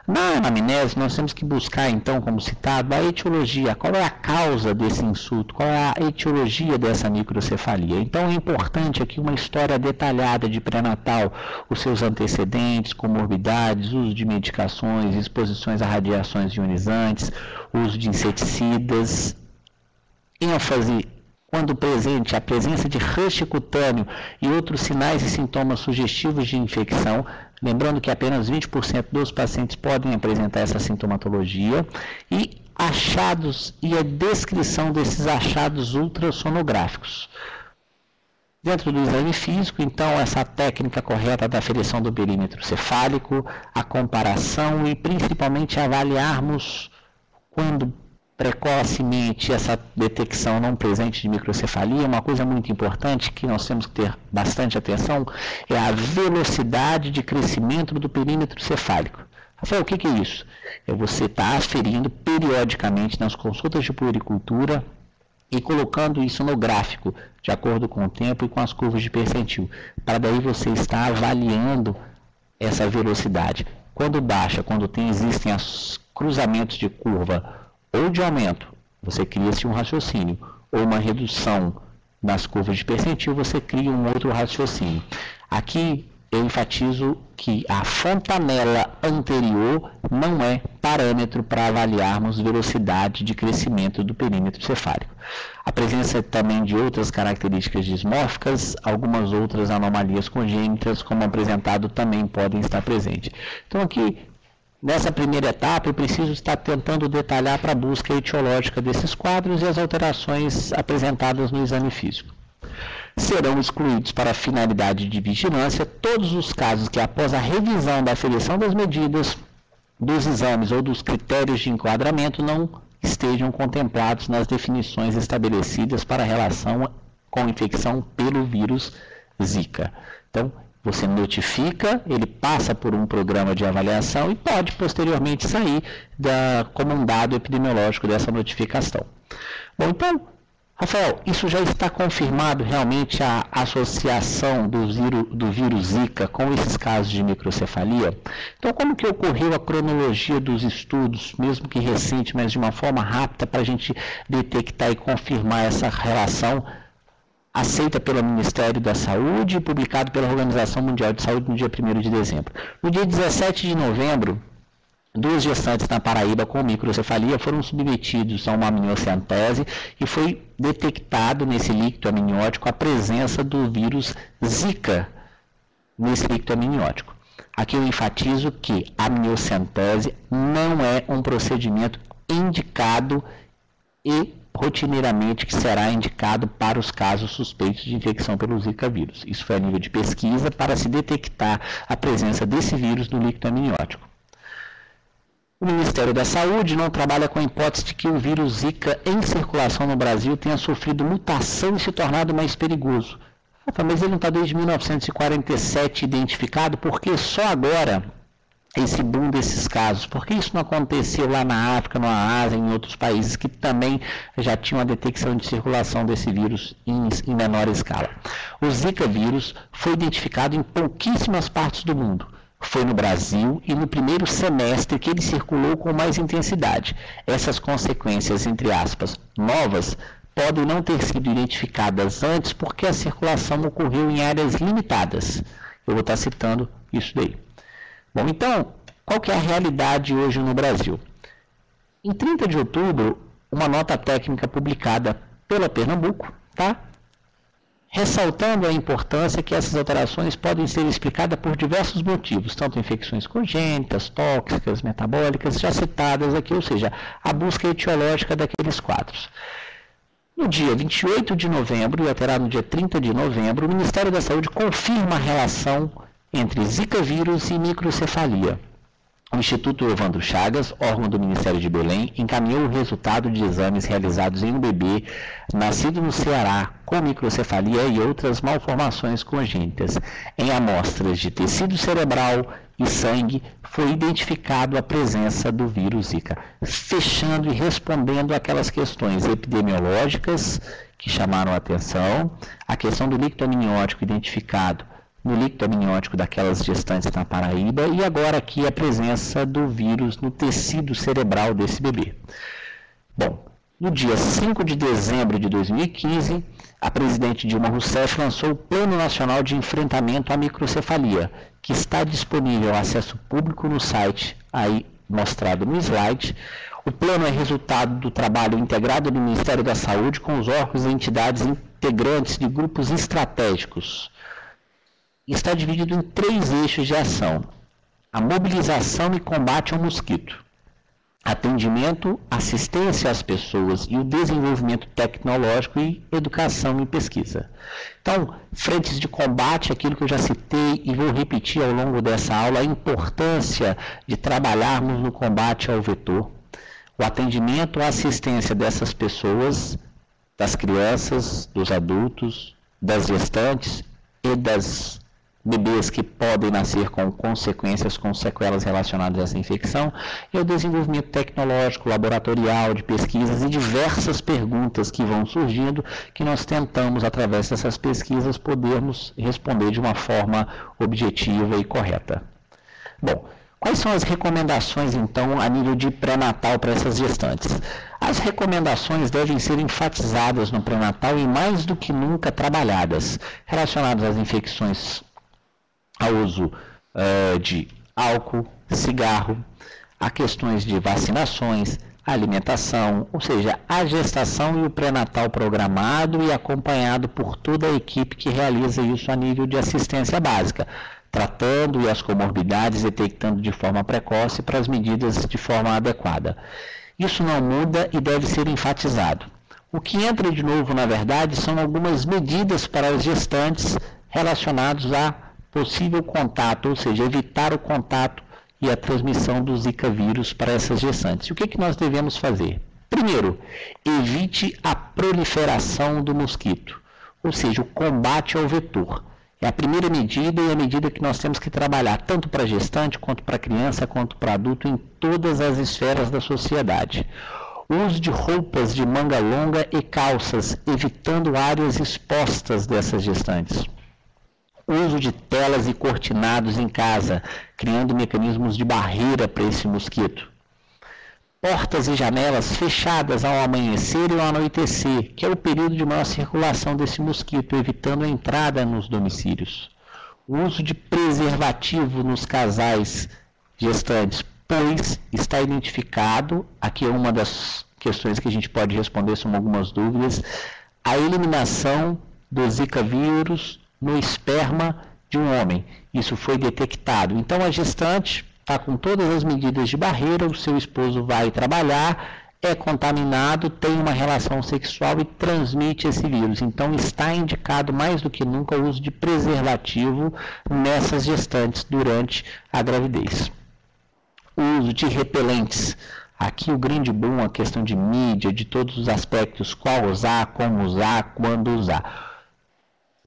na anamnese, nós temos que buscar, então, como citado, a etiologia, qual é a causa desse insulto, qual é a etiologia dessa microcefalia. Então, é importante aqui uma história detalhada de pré-natal, os seus antecedentes, comorbidades, uso de medicações, exposições a radiações ionizantes, uso de inseticidas, ênfase quando presente a presença de rush cutâneo e outros sinais e sintomas sugestivos de infecção, lembrando que apenas 20% dos pacientes podem apresentar essa sintomatologia, e achados e a descrição desses achados ultrassonográficos. Dentro do exame físico, então, essa técnica correta da aferição do perímetro cefálico, a comparação e principalmente avaliarmos quando precocemente essa detecção não presente de microcefalia. Uma coisa muito importante que nós temos que ter bastante atenção é a velocidade de crescimento do perímetro cefálico. Rafael, o que é isso? É você estar aferindo periodicamente nas consultas de puericultura e colocando isso no gráfico, de acordo com o tempo e com as curvas de percentil, para daí você estar avaliando essa velocidade. Quando baixa, quando existem os cruzamentos de curva ou de aumento, você cria-se um raciocínio, ou uma redução nas curvas de percentil, você cria um outro raciocínio. Aqui eu enfatizo que a fontanela anterior não é parâmetro para avaliarmos velocidade de crescimento do perímetro cefálico. A presença também de outras características dismórficas, algumas outras anomalias congênitas, como apresentado, também podem estar presentes. Então aqui, nessa primeira etapa, eu preciso estar tentando detalhar para a busca etiológica desses quadros e as alterações apresentadas no exame físico. Serão excluídos para a finalidade de vigilância todos os casos que, após a revisão da aferição das medidas, dos exames ou dos critérios de enquadramento, não estejam contemplados nas definições estabelecidas para a relação com infecção pelo vírus Zika. Então, você notifica, ele passa por um programa de avaliação e pode posteriormente sair como um dado epidemiológico dessa notificação. Bom, então, Rafael, isso já está confirmado realmente a associação do vírus Zika com esses casos de microcefalia? Então, como que ocorreu a cronologia dos estudos, mesmo que recente, mas de uma forma rápida, para a gente detectar e confirmar essa relação aceita pelo Ministério da Saúde e publicado pela Organização Mundial de Saúde no dia 1º de dezembro. No dia 17 de novembro, 2 gestantes na Paraíba com microcefalia foram submetidos a uma amniocentese e foi detectado nesse líquido amniótico a presença do vírus Zika nesse líquido amniótico. Aqui eu enfatizo que a amniocentese não é um procedimento indicado e rotineiramente que será indicado para os casos suspeitos de infecção pelo Zika vírus. Isso foi a nível de pesquisa para se detectar a presença desse vírus no líquido amniótico. O Ministério da Saúde não trabalha com a hipótese de que o vírus Zika em circulação no Brasil tenha sofrido mutação e se tornado mais perigoso. Mas ele não está desde 1947 identificado, por que só agora esse boom desses casos? Por que isso não aconteceu lá na África, na Ásia, em outros países que também já tinham a detecção de circulação desse vírus em menor escala? O Zika vírus foi identificado em pouquíssimas partes do mundo. Foi no Brasil e no primeiro semestre que ele circulou com mais intensidade. Essas consequências, entre aspas, novas, podem não ter sido identificadas antes porque a circulação ocorreu em áreas limitadas. Eu vou estar citando isso daí. Bom, então, qual que é a realidade hoje no Brasil? Em 30 de outubro, uma nota técnica publicada pela Pernambuco, ressaltando a importância que essas alterações podem ser explicadas por diversos motivos, tanto infecções congênitas, tóxicas, metabólicas, já citadas aqui, ou seja, a busca etiológica daqueles quadros. No dia 28 de novembro, e até no dia 30 de novembro, o Ministério da Saúde confirma a relação entre Zika vírus e microcefalia. O Instituto Evandro Chagas, órgão do Ministério de Belém, encaminhou o resultado de exames realizados em um bebê nascido no Ceará com microcefalia e outras malformações congênitas. Em amostras de tecido cerebral e sangue, foi identificado a presença do vírus Zika, fechando e respondendo aquelas questões epidemiológicas que chamaram a atenção, a questão do líquido amniótico identificado no líquido amniótico daquelas gestantes na Paraíba e agora aqui a presença do vírus no tecido cerebral desse bebê. Bom, no dia 5 de dezembro de 2015, a presidente Dilma Rousseff lançou o Plano Nacional de Enfrentamento à Microcefalia, que está disponível ao acesso público no site, aí mostrado no slide. O plano é resultado do trabalho integrado do Ministério da Saúde com os órgãos e entidades integrantes de grupos estratégicos. Está dividido em 3 eixos de ação: a mobilização e combate ao mosquito, atendimento, assistência às pessoas e o desenvolvimento tecnológico e educação e pesquisa. Então, frentes de combate, aquilo que eu já citei e vou repetir ao longo dessa aula, a importância de trabalharmos no combate ao vetor, o atendimento, a assistência dessas pessoas, das crianças, dos adultos, das gestantes e das bebês que podem nascer com consequências, com sequelas relacionadas a essa infecção, e o desenvolvimento tecnológico, laboratorial, de pesquisas e diversas perguntas que vão surgindo, que nós tentamos, através dessas pesquisas, podermos responder de uma forma objetiva e correta. Bom, quais são as recomendações, então, a nível de pré-natal para essas gestantes? As recomendações devem ser enfatizadas no pré-natal e mais do que nunca trabalhadas, relacionadas às infecções ao uso de álcool, cigarro, a questões de vacinações, alimentação, ou seja, a gestação e o pré-natal programado e acompanhado por toda a equipe que realiza isso a nível de assistência básica, tratando e as comorbidades, detectando de forma precoce para as medidas de forma adequada. Isso não muda e deve ser enfatizado. O que entra de novo, na verdade, são algumas medidas para as gestantes relacionadas a possível contato, ou seja, evitar o contato e a transmissão do Zika vírus para essas gestantes. E o que nós devemos fazer? Primeiro, evite a proliferação do mosquito, ou seja, o combate ao vetor. É a primeira medida e a medida que nós temos que trabalhar tanto para gestante, quanto para criança, quanto para adulto, em todas as esferas da sociedade. O uso de roupas de manga longa e calças, evitando áreas expostas dessas gestantes. Uso de telas e cortinados em casa, criando mecanismos de barreira para esse mosquito. Portas e janelas fechadas ao amanhecer e ao anoitecer, que é o período de maior circulação desse mosquito, evitando a entrada nos domicílios. O uso de preservativo nos casais gestantes, pois está identificado, aqui é uma das questões que a gente pode responder, são algumas dúvidas, a eliminação do Zika vírus no esperma de um homem. Isso foi detectado. Então a gestante está com todas as medidas de barreira, o seu esposo vai trabalhar, é contaminado, tem uma relação sexual e transmite esse vírus. Então está indicado mais do que nunca o uso de preservativo nessas gestantes durante a gravidez. o uso de repelentes. Aqui o grande boom, a questão de mídia, de todos os aspectos, qual usar, como usar, quando usar.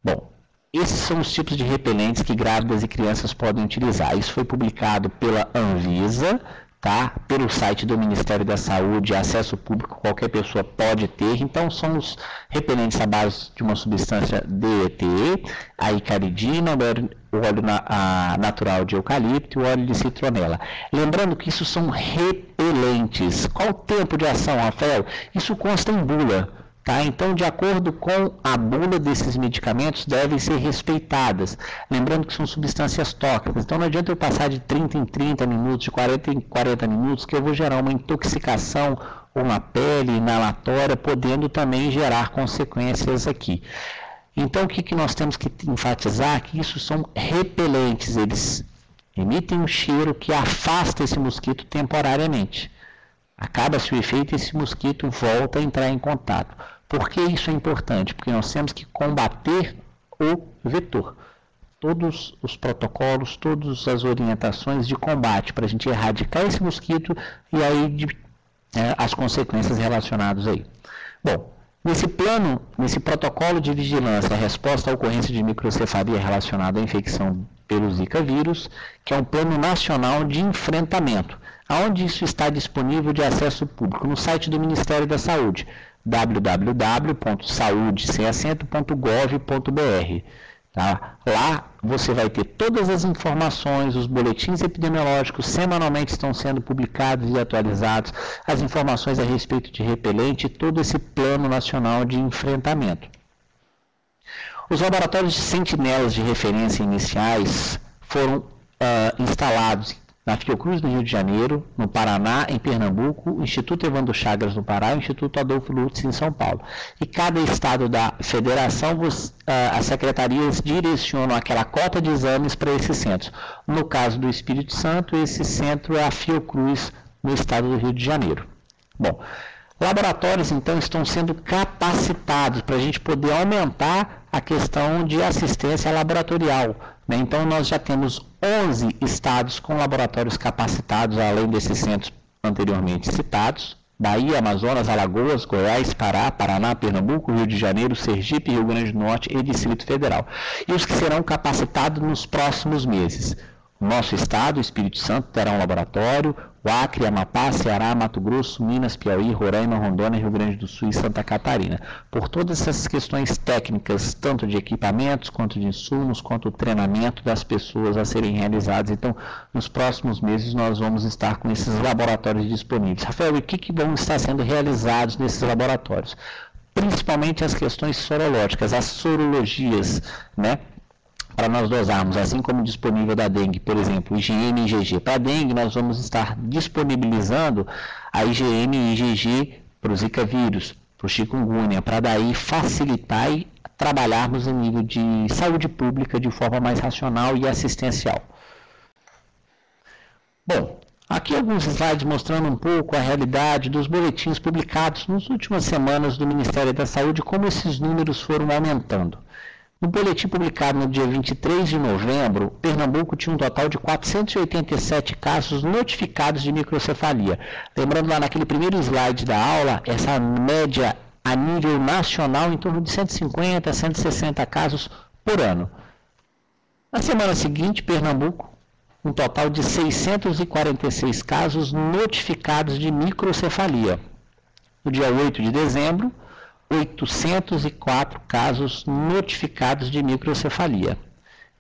Bom, esses são os tipos de repelentes que grávidas e crianças podem utilizar. Isso foi publicado pela Anvisa, tá? Pelo site do Ministério da Saúde, acesso público, qualquer pessoa pode ter. Então, são os repelentes à base de uma substância DET, a icaridina, o óleo natural de eucalipto e o óleo de citronela. Lembrando que isso são repelentes. Qual o tempo de ação, Rafael? Isso consta em bula. Tá? Então, de acordo com a bula desses medicamentos, devem ser respeitadas. Lembrando que são substâncias tóxicas. Então, não adianta eu passar de 30 em 30 minutos, de 40 em 40 minutos, que eu vou gerar uma intoxicação ou uma pele inalatória, podendo também gerar consequências aqui. Então, o que nós temos que enfatizar? Que isso são repelentes. Eles emitem um cheiro que afasta esse mosquito temporariamente. Acaba-se o efeito e esse mosquito volta a entrar em contato. Por que isso é importante? Porque nós temos que combater o vetor. Todos os protocolos, todas as orientações de combate para a gente erradicar esse mosquito e aí as consequências relacionadas aí. Bom, nesse protocolo de vigilância, a resposta à ocorrência de microcefalia relacionada à infecção pelo Zika vírus, que é um plano nacional de enfrentamento. Aonde isso está disponível de acesso público? No site do Ministério da Saúde, www.saude.gov.br. Tá? Lá você vai ter todas as informações, os boletins epidemiológicos semanalmente estão sendo publicados e atualizados, as informações a respeito de repelente e todo esse plano nacional de enfrentamento. Os laboratórios de sentinelas de referência iniciais foram instalados na Fiocruz, no Rio de Janeiro, no Paraná, em Pernambuco, o Instituto Evandro Chagas, no Pará, e o Instituto Adolfo Lutz, em São Paulo. E cada estado da federação, as secretarias direcionam aquela cota de exames para esses centros. No caso do Espírito Santo, esse centro é a Fiocruz, no estado do Rio de Janeiro. Bom, laboratórios, então, estão sendo capacitados para a gente poder aumentar a questão de assistência laboratorial. Então, nós já temos 11 estados com laboratórios capacitados, além desses centros anteriormente citados: Bahia, Amazonas, Alagoas, Goiás, Pará, Paraná, Pernambuco, Rio de Janeiro, Sergipe, Rio Grande do Norte e Distrito Federal. E os que serão capacitados nos próximos meses. O nosso estado, o Espírito Santo, terá um laboratório, o Acre, Amapá, Ceará, Mato Grosso, Minas, Piauí, Roraima, Rondônia, Rio Grande do Sul e Santa Catarina. Por todas essas questões técnicas, tanto de equipamentos, quanto de insumos, quanto o treinamento das pessoas a serem realizados. Então, nos próximos meses, nós vamos estar com esses laboratórios disponíveis. Rafael, e o que vão estar sendo realizados nesses laboratórios? Principalmente as questões sorológicas, as sorologias, né? Para nós dosarmos, assim como disponível da dengue, por exemplo, IgM e IgG. Para a dengue, nós vamos estar disponibilizando a IgM e IgG para o Zika vírus, para o chikungunya, para daí facilitar e trabalharmos em nível de saúde pública de forma mais racional e assistencial. Bom, aqui alguns slides mostrando um pouco a realidade dos boletins publicados nas últimas semanas do Ministério da Saúde, como esses números foram aumentando. No boletim publicado no dia 23 de novembro, Pernambuco tinha um total de 487 casos notificados de microcefalia. Lembrando lá naquele primeiro slide da aula, essa média a nível nacional em torno de 150 a 160 casos por ano. Na semana seguinte, Pernambuco, um total de 646 casos notificados de microcefalia. No dia 8 de dezembro, 804 casos notificados de microcefalia.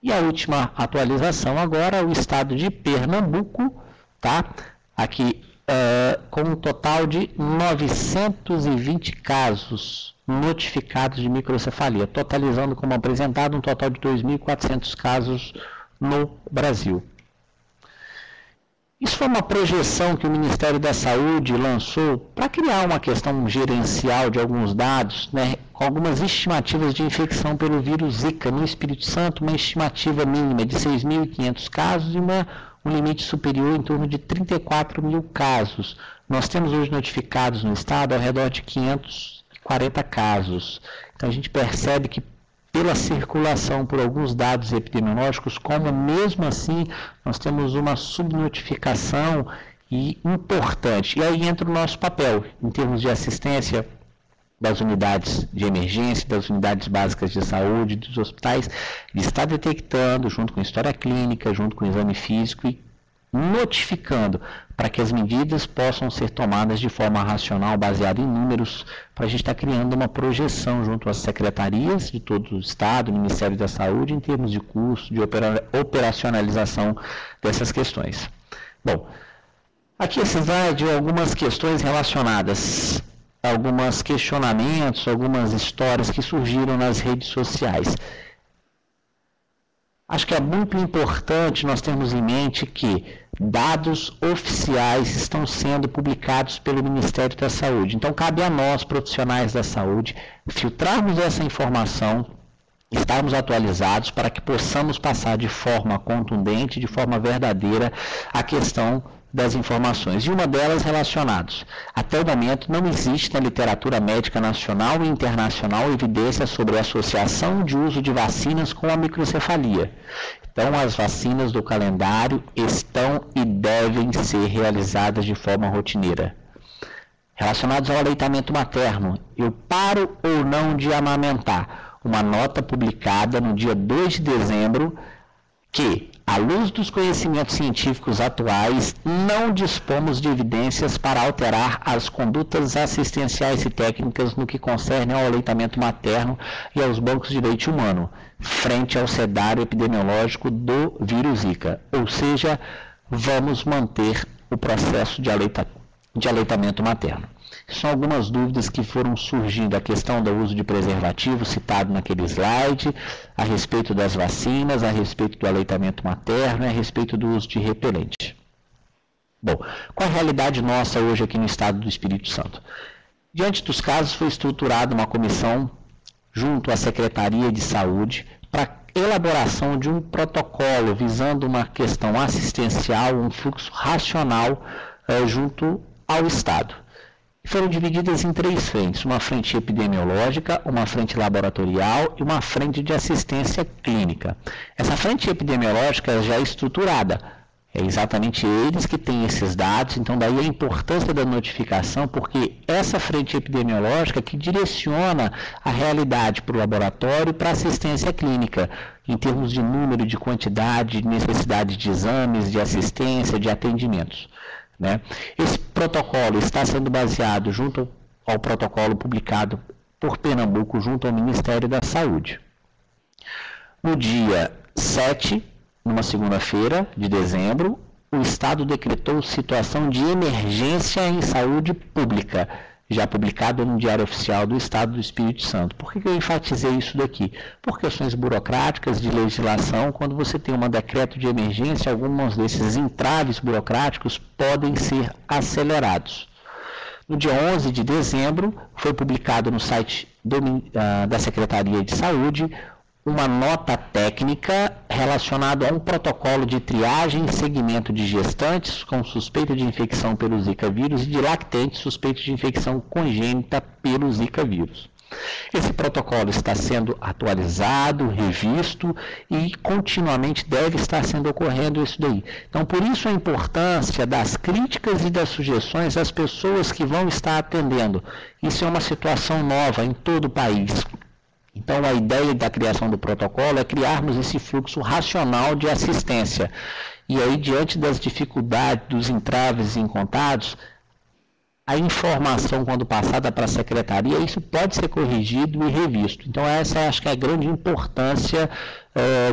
E a última atualização agora, o estado de Pernambuco, tá? Aqui com um total de 920 casos notificados de microcefalia, totalizando, como apresentado, um total de 2.400 casos no Brasil. Isso foi uma projeção que o Ministério da Saúde lançou para criar uma questão gerencial de alguns dados, né, com algumas estimativas de infecção pelo vírus Zika no Espírito Santo, uma estimativa mínima de 6.500 casos e um limite superior em torno de 34 mil casos. Nós temos hoje notificados no estado ao redor de 540 casos. Então a gente percebe que pela circulação por alguns dados epidemiológicos, como mesmo assim nós temos uma subnotificação importante. E aí entra o nosso papel, em termos de assistência das unidades de emergência, das unidades básicas de saúde, dos hospitais, de estar detectando, junto com história clínica, junto com exame físico e notificando para que as medidas possam ser tomadas de forma racional, baseada em números, para a gente estar criando uma projeção junto às secretarias de todo o Estado, Ministério da Saúde, em termos de custo, de operacionalização dessas questões. Bom, aqui esse slide algumas questões relacionadas, alguns questionamentos, algumas histórias que surgiram nas redes sociais. Acho que é muito importante nós termos em mente que dados oficiais estão sendo publicados pelo Ministério da Saúde. Então, cabe a nós, profissionais da saúde, filtrarmos essa informação, estarmos atualizados para que possamos passar de forma contundente, de forma verdadeira, a questão das informações, e uma delas relacionadas. Até o momento não existe na literatura médica nacional e internacional evidência sobre a associação de uso de vacinas com a microcefalia. Então, as vacinas do calendário estão e devem ser realizadas de forma rotineira. Relacionados ao aleitamento materno, eu paro ou não de amamentar? Uma nota publicada no dia 2 de dezembro que, à luz dos conhecimentos científicos atuais, não dispomos de evidências para alterar as condutas assistenciais e técnicas no que concerne ao aleitamento materno e aos bancos de leite humano, frente ao cenário epidemiológico do vírus Zika. Ou seja, vamos manter o processo de aleitamento materno. São algumas dúvidas que foram surgindo, a questão do uso de preservativo citado naquele slide, a respeito das vacinas, a respeito do aleitamento materno e a respeito do uso de repelente. Bom, qual a realidade nossa hoje aqui no estado do Espírito Santo? Diante dos casos, foi estruturada uma comissão junto à Secretaria de Saúde para elaboração de um protocolo visando uma questão assistencial, um fluxo racional junto ao Estado. Foram divididas em 3 frentes, uma frente epidemiológica, uma frente laboratorial e uma frente de assistência clínica. Essa frente epidemiológica já é estruturada, é exatamente eles que têm esses dados, então daí a importância da notificação, porque essa frente epidemiológica que direciona a realidade para o laboratório e para a assistência clínica, em termos de número, de quantidade, de necessidade de exames, de assistência, de atendimentos. Esse protocolo está sendo baseado junto ao protocolo publicado por Pernambuco junto ao Ministério da Saúde. No dia 7, numa segunda-feira de dezembro, o Estado decretou situação de emergência em saúde pública, já publicado no Diário Oficial do Estado do Espírito Santo. Por que eu enfatizei isso daqui? Por questões burocráticas de legislação, quando você tem um decreto de emergência, alguns desses entraves burocráticos podem ser acelerados. No dia 11 de dezembro, foi publicado no site da Secretaria de Saúde uma nota técnica relacionada a um protocolo de triagem e segmento de gestantes com suspeita de infecção pelo Zika vírus e de lactentes suspeitos de infecção congênita pelo Zika vírus. Esse protocolo está sendo atualizado, revisto e continuamente deve estar sendo ocorrendo isso daí. Então, por isso a importância das críticas e das sugestões às pessoas que vão estar atendendo. Isso é uma situação nova em todo o país. Então, a ideia da criação do protocolo é criarmos esse fluxo racional de assistência. E aí, diante das dificuldades, dos entraves encontrados, a informação, quando passada para a secretaria, isso pode ser corrigido e revisto. Então, essa acho que é a grande importância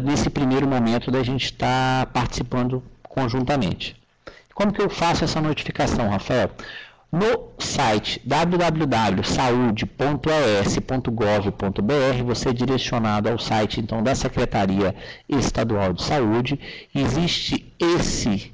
nesse primeiro momento da gente estar participando conjuntamente. Como que eu faço essa notificação, Rafael? No site www.saude.es.gov.br, você é direcionado ao site então da Secretaria Estadual de Saúde. Existe esse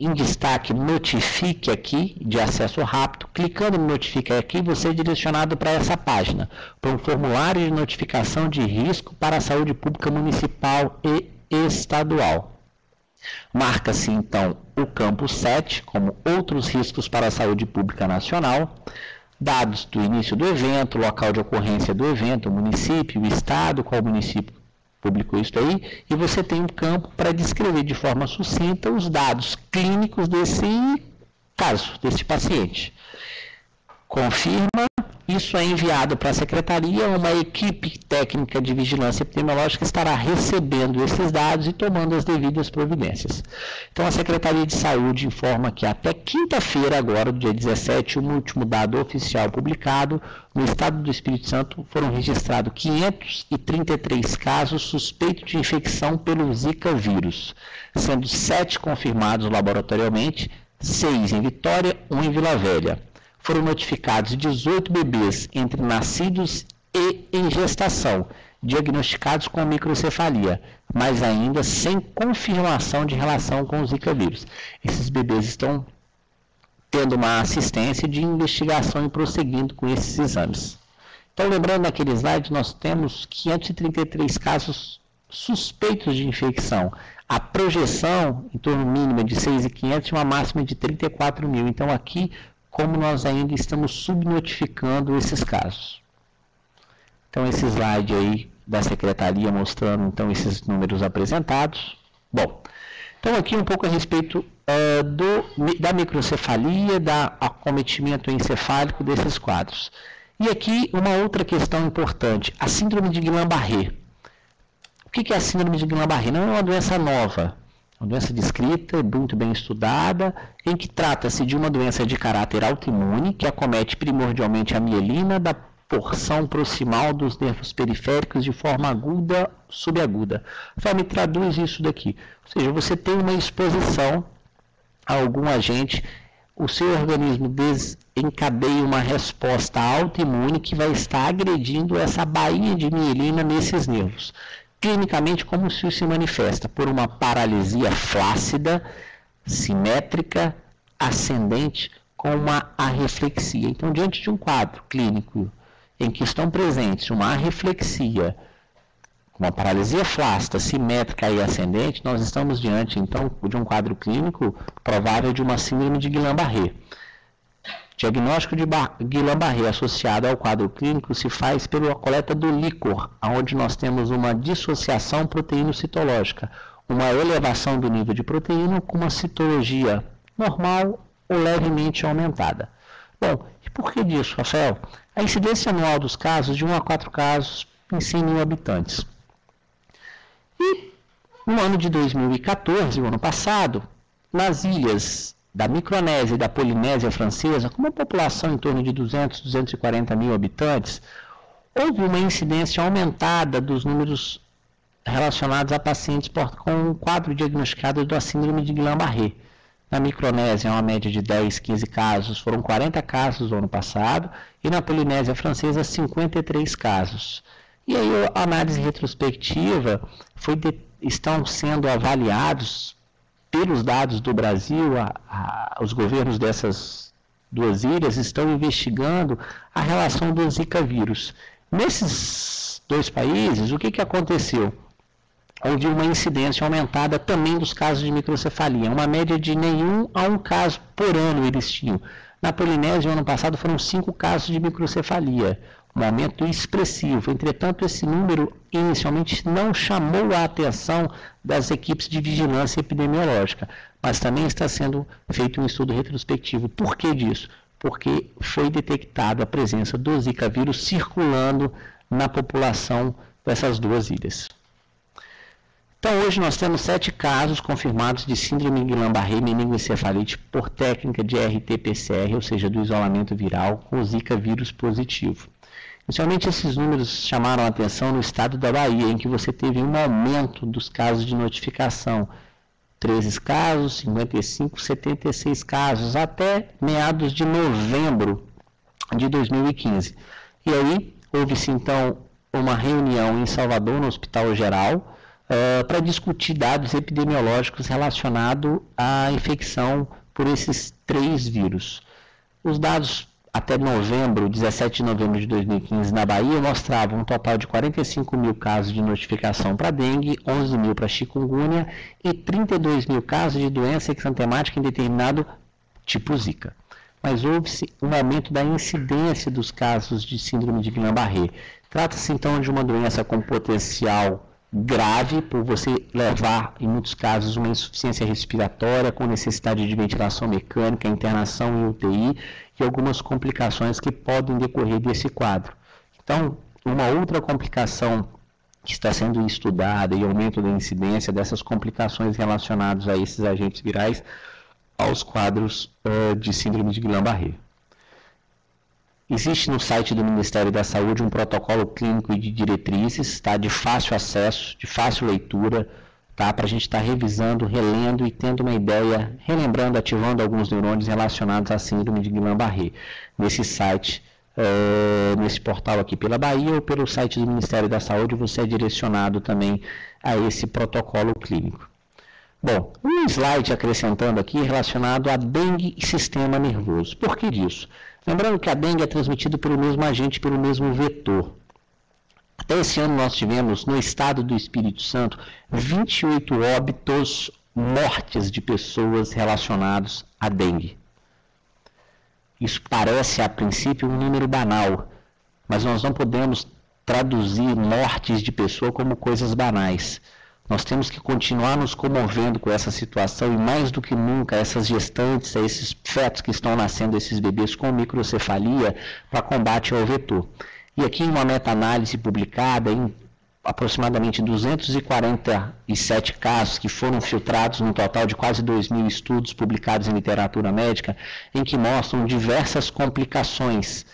em destaque, notifique aqui, de acesso rápido. Clicando no notifique aqui, você é direcionado para essa página, para um formulário de notificação de risco para a saúde pública municipal e estadual. Marca-se então o campo 7, como outros riscos para a saúde pública nacional. dados do início do evento, local de ocorrência do evento, o município, o estado, qual município publicou isso aí, e você tem um campo para descrever de forma sucinta os dados clínicos desse caso, desse paciente. Confirma, isso é enviado para a secretaria, uma equipe técnica de vigilância epidemiológica estará recebendo esses dados e tomando as devidas providências. Então, a Secretaria de Saúde informa que até quinta-feira, agora, do dia 17, o último dado oficial publicado, no estado do Espírito Santo foram registrados 533 casos suspeitos de infecção pelo Zika vírus, sendo 7 confirmados laboratorialmente, 6 em Vitória, 1 em Vila Velha. Foram notificados 18 bebês entre nascidos e em gestação, diagnosticados com microcefalia, mas ainda sem confirmação de relação com o Zika vírus. Esses bebês estão tendo uma assistência de investigação e prosseguindo com esses exames. Então, lembrando naquele slide, nós temos 533 casos suspeitos de infecção. A projeção, em torno mínima de 6.500 e uma máxima de 34 mil. Então, aqui, como nós ainda estamos subnotificando esses casos. Então, esse slide aí da secretaria mostrando, então, esses números apresentados. Bom, então aqui um pouco a respeito da microcefalia, da acometimento encefálico desses quadros. E aqui uma outra questão importante, a síndrome de Guillain-Barré. O que é a síndrome de Guillain-Barré? Não é uma doença nova. Uma doença descrita, muito bem estudada, em que trata-se de uma doença de caráter autoimune, que acomete primordialmente a mielina da porção proximal dos nervos periféricos de forma aguda, subaguda. Só me traduz isso daqui. Ou seja, você tem uma exposição a algum agente, o seu organismo desencadeia uma resposta autoimune que vai estar agredindo essa baía de mielina nesses nervos. Clinicamente, como isso se manifesta? Por uma paralisia flácida, simétrica, ascendente, com uma arreflexia. Então, diante de um quadro clínico em que estão presentes uma arreflexia, uma paralisia flácida, simétrica e ascendente, nós estamos diante, então, de um quadro clínico provável de uma síndrome de Guillain-Barré. Diagnóstico de Guillain-Barré associado ao quadro clínico se faz pela coleta do líquor, onde nós temos uma dissociação proteíno-citológica, uma elevação do nível de proteína com uma citologia normal ou levemente aumentada. Bom, e por que disso, Rafael? A incidência anual dos casos, de 1 a 4 casos em 100 mil habitantes. E no ano de 2014, o ano passado, nas ilhas da Micronésia e da Polinésia Francesa, com uma população em torno de 200, 240 mil habitantes, houve uma incidência aumentada dos números relacionados a pacientes com um quadro diagnosticado da síndrome de Guillain-Barré. Na Micronésia, uma média de 10, 15 casos, foram 40 casos no ano passado, e na Polinésia Francesa, 53 casos. E aí, a análise retrospectiva estão sendo avaliados pelos dados do Brasil, os governos dessas duas ilhas estão investigando a relação do Zika vírus. Nesses dois países, o que aconteceu? Houve uma incidência aumentada também dos casos de microcefalia, uma média de nenhum a 1 caso por ano eles tinham. Na Polinésia, no ano passado, foram 5 casos de microcefalia, um aumento expressivo. Entretanto, esse número inicialmente não chamou a atenção das equipes de vigilância epidemiológica, mas também está sendo feito um estudo retrospectivo. Por que disso? Porque foi detectada a presença do Zika vírus circulando na população dessas duas ilhas. Então, hoje nós temos 7 casos confirmados de síndrome de Guillain-Barré meningoencefalite por técnica de RT-PCR, ou seja, do isolamento viral, com Zika vírus positivo. Inicialmente, esses números chamaram a atenção no estado da Bahia, em que você teve um aumento dos casos de notificação. 13 casos, 55, 76 casos, até meados de novembro de 2015. E aí, houve-se então uma reunião em Salvador, no Hospital Geral, para discutir dados epidemiológicos relacionados à infecção por esses 3 vírus. Os dados até novembro, 17 de novembro de 2015, na Bahia, mostravam um total de 45 mil casos de notificação para dengue, 11 mil para chikungunya e 32 mil casos de doença exantemática em determinado tipo Zika. mas houve-se um aumento da incidência dos casos de síndrome de Guillain-Barré. Trata-se então de uma doença com potencial grave, por você levar, em muitos casos, uma insuficiência respiratória com necessidade de ventilação mecânica, internação em UTI e algumas complicações que podem decorrer desse quadro. Então, uma outra complicação que está sendo estudada e aumento da incidência dessas complicações relacionadas a esses agentes virais aos quadros de síndrome de Guillain-Barré. Existe no site do Ministério da Saúde um protocolo clínico e de diretrizes, tá, de fácil acesso, de fácil leitura, tá, para a gente estar revisando, relendo e tendo uma ideia, relembrando, ativando alguns neurônios relacionados à síndrome de Guillain-Barré. Nesse site, nesse portal aqui pela Bahia ou pelo site do Ministério da Saúde, você é direcionado também a esse protocolo clínico. Bom, um slide acrescentando aqui relacionado a dengue e sistema nervoso. Por que disso? Lembrando que a dengue é transmitida pelo mesmo agente, pelo mesmo vetor. Até esse ano nós tivemos, no estado do Espírito Santo, 28 óbitos, mortes de pessoas relacionadas à dengue. Isso parece, a princípio, um número banal, mas nós não podemos traduzir mortes de pessoa como coisas banais. Nós temos que continuar nos comovendo com essa situação e, mais do que nunca, essas gestantes, esses fetos que estão nascendo, esses bebês com microcefalia, para combate ao vetor. E aqui, em uma meta-análise publicada em aproximadamente 247 casos que foram filtrados num total de quase 2.000 estudos publicados em literatura médica, em que mostram diversas complicações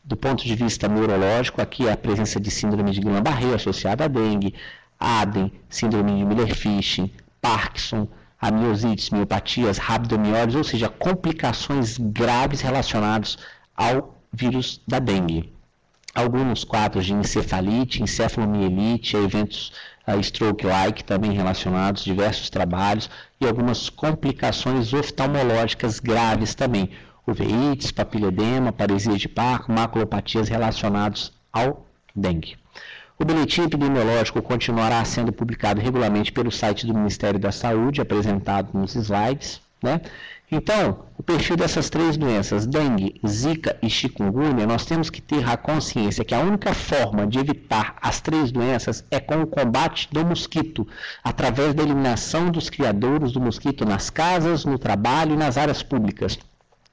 do ponto de vista neurológico. Aqui é a presença de síndrome de Guillain-Barré associada à dengue, ADEM, síndrome de Miller-Fisher, Parkinson, amiosites, miopatias, rabdomiólise, ou seja, complicações graves relacionadas ao vírus da dengue. Alguns quadros de encefalite, encefalomielite, eventos stroke-like também relacionados, diversos trabalhos e algumas complicações oftalmológicas graves também, uveites, papiledema, paresia de Parkinson, maculopatias relacionados ao dengue. O boletim epidemiológico continuará sendo publicado regularmente pelo site do Ministério da Saúde, apresentado nos slides, né? Então, o perfil dessas três doenças, dengue, zika e chikungunya, nós temos que ter a consciência que a única forma de evitar as três doenças é com o combate do mosquito, através da eliminação dos criadouros do mosquito nas casas, no trabalho e nas áreas públicas.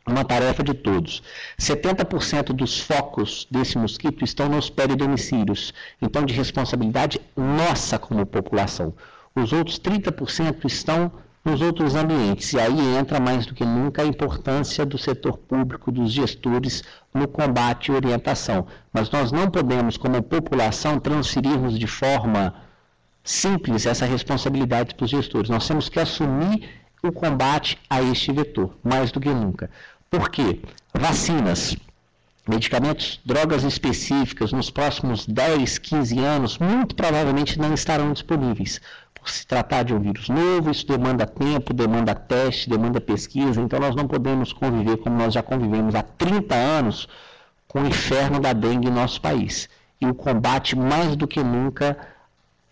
Uma tarefa de todos. 70% dos focos desse mosquito estão nos peridomicílios, então de responsabilidade nossa como população. Os outros 30% estão nos outros ambientes, e aí entra mais do que nunca a importância do setor público, dos gestores no combate e orientação. Mas nós não podemos, como população, transferirmos de forma simples essa responsabilidade para os gestores. Nós temos que assumir o combate a este vetor, mais do que nunca. Por quê? Vacinas, medicamentos, drogas específicas nos próximos 10, 15 anos, muito provavelmente não estarão disponíveis. Por se tratar de um vírus novo, isso demanda tempo, demanda teste, demanda pesquisa, então nós não podemos conviver como nós já convivemos há 30 anos com o inferno da dengue em nosso país. E o combate, mais do que nunca,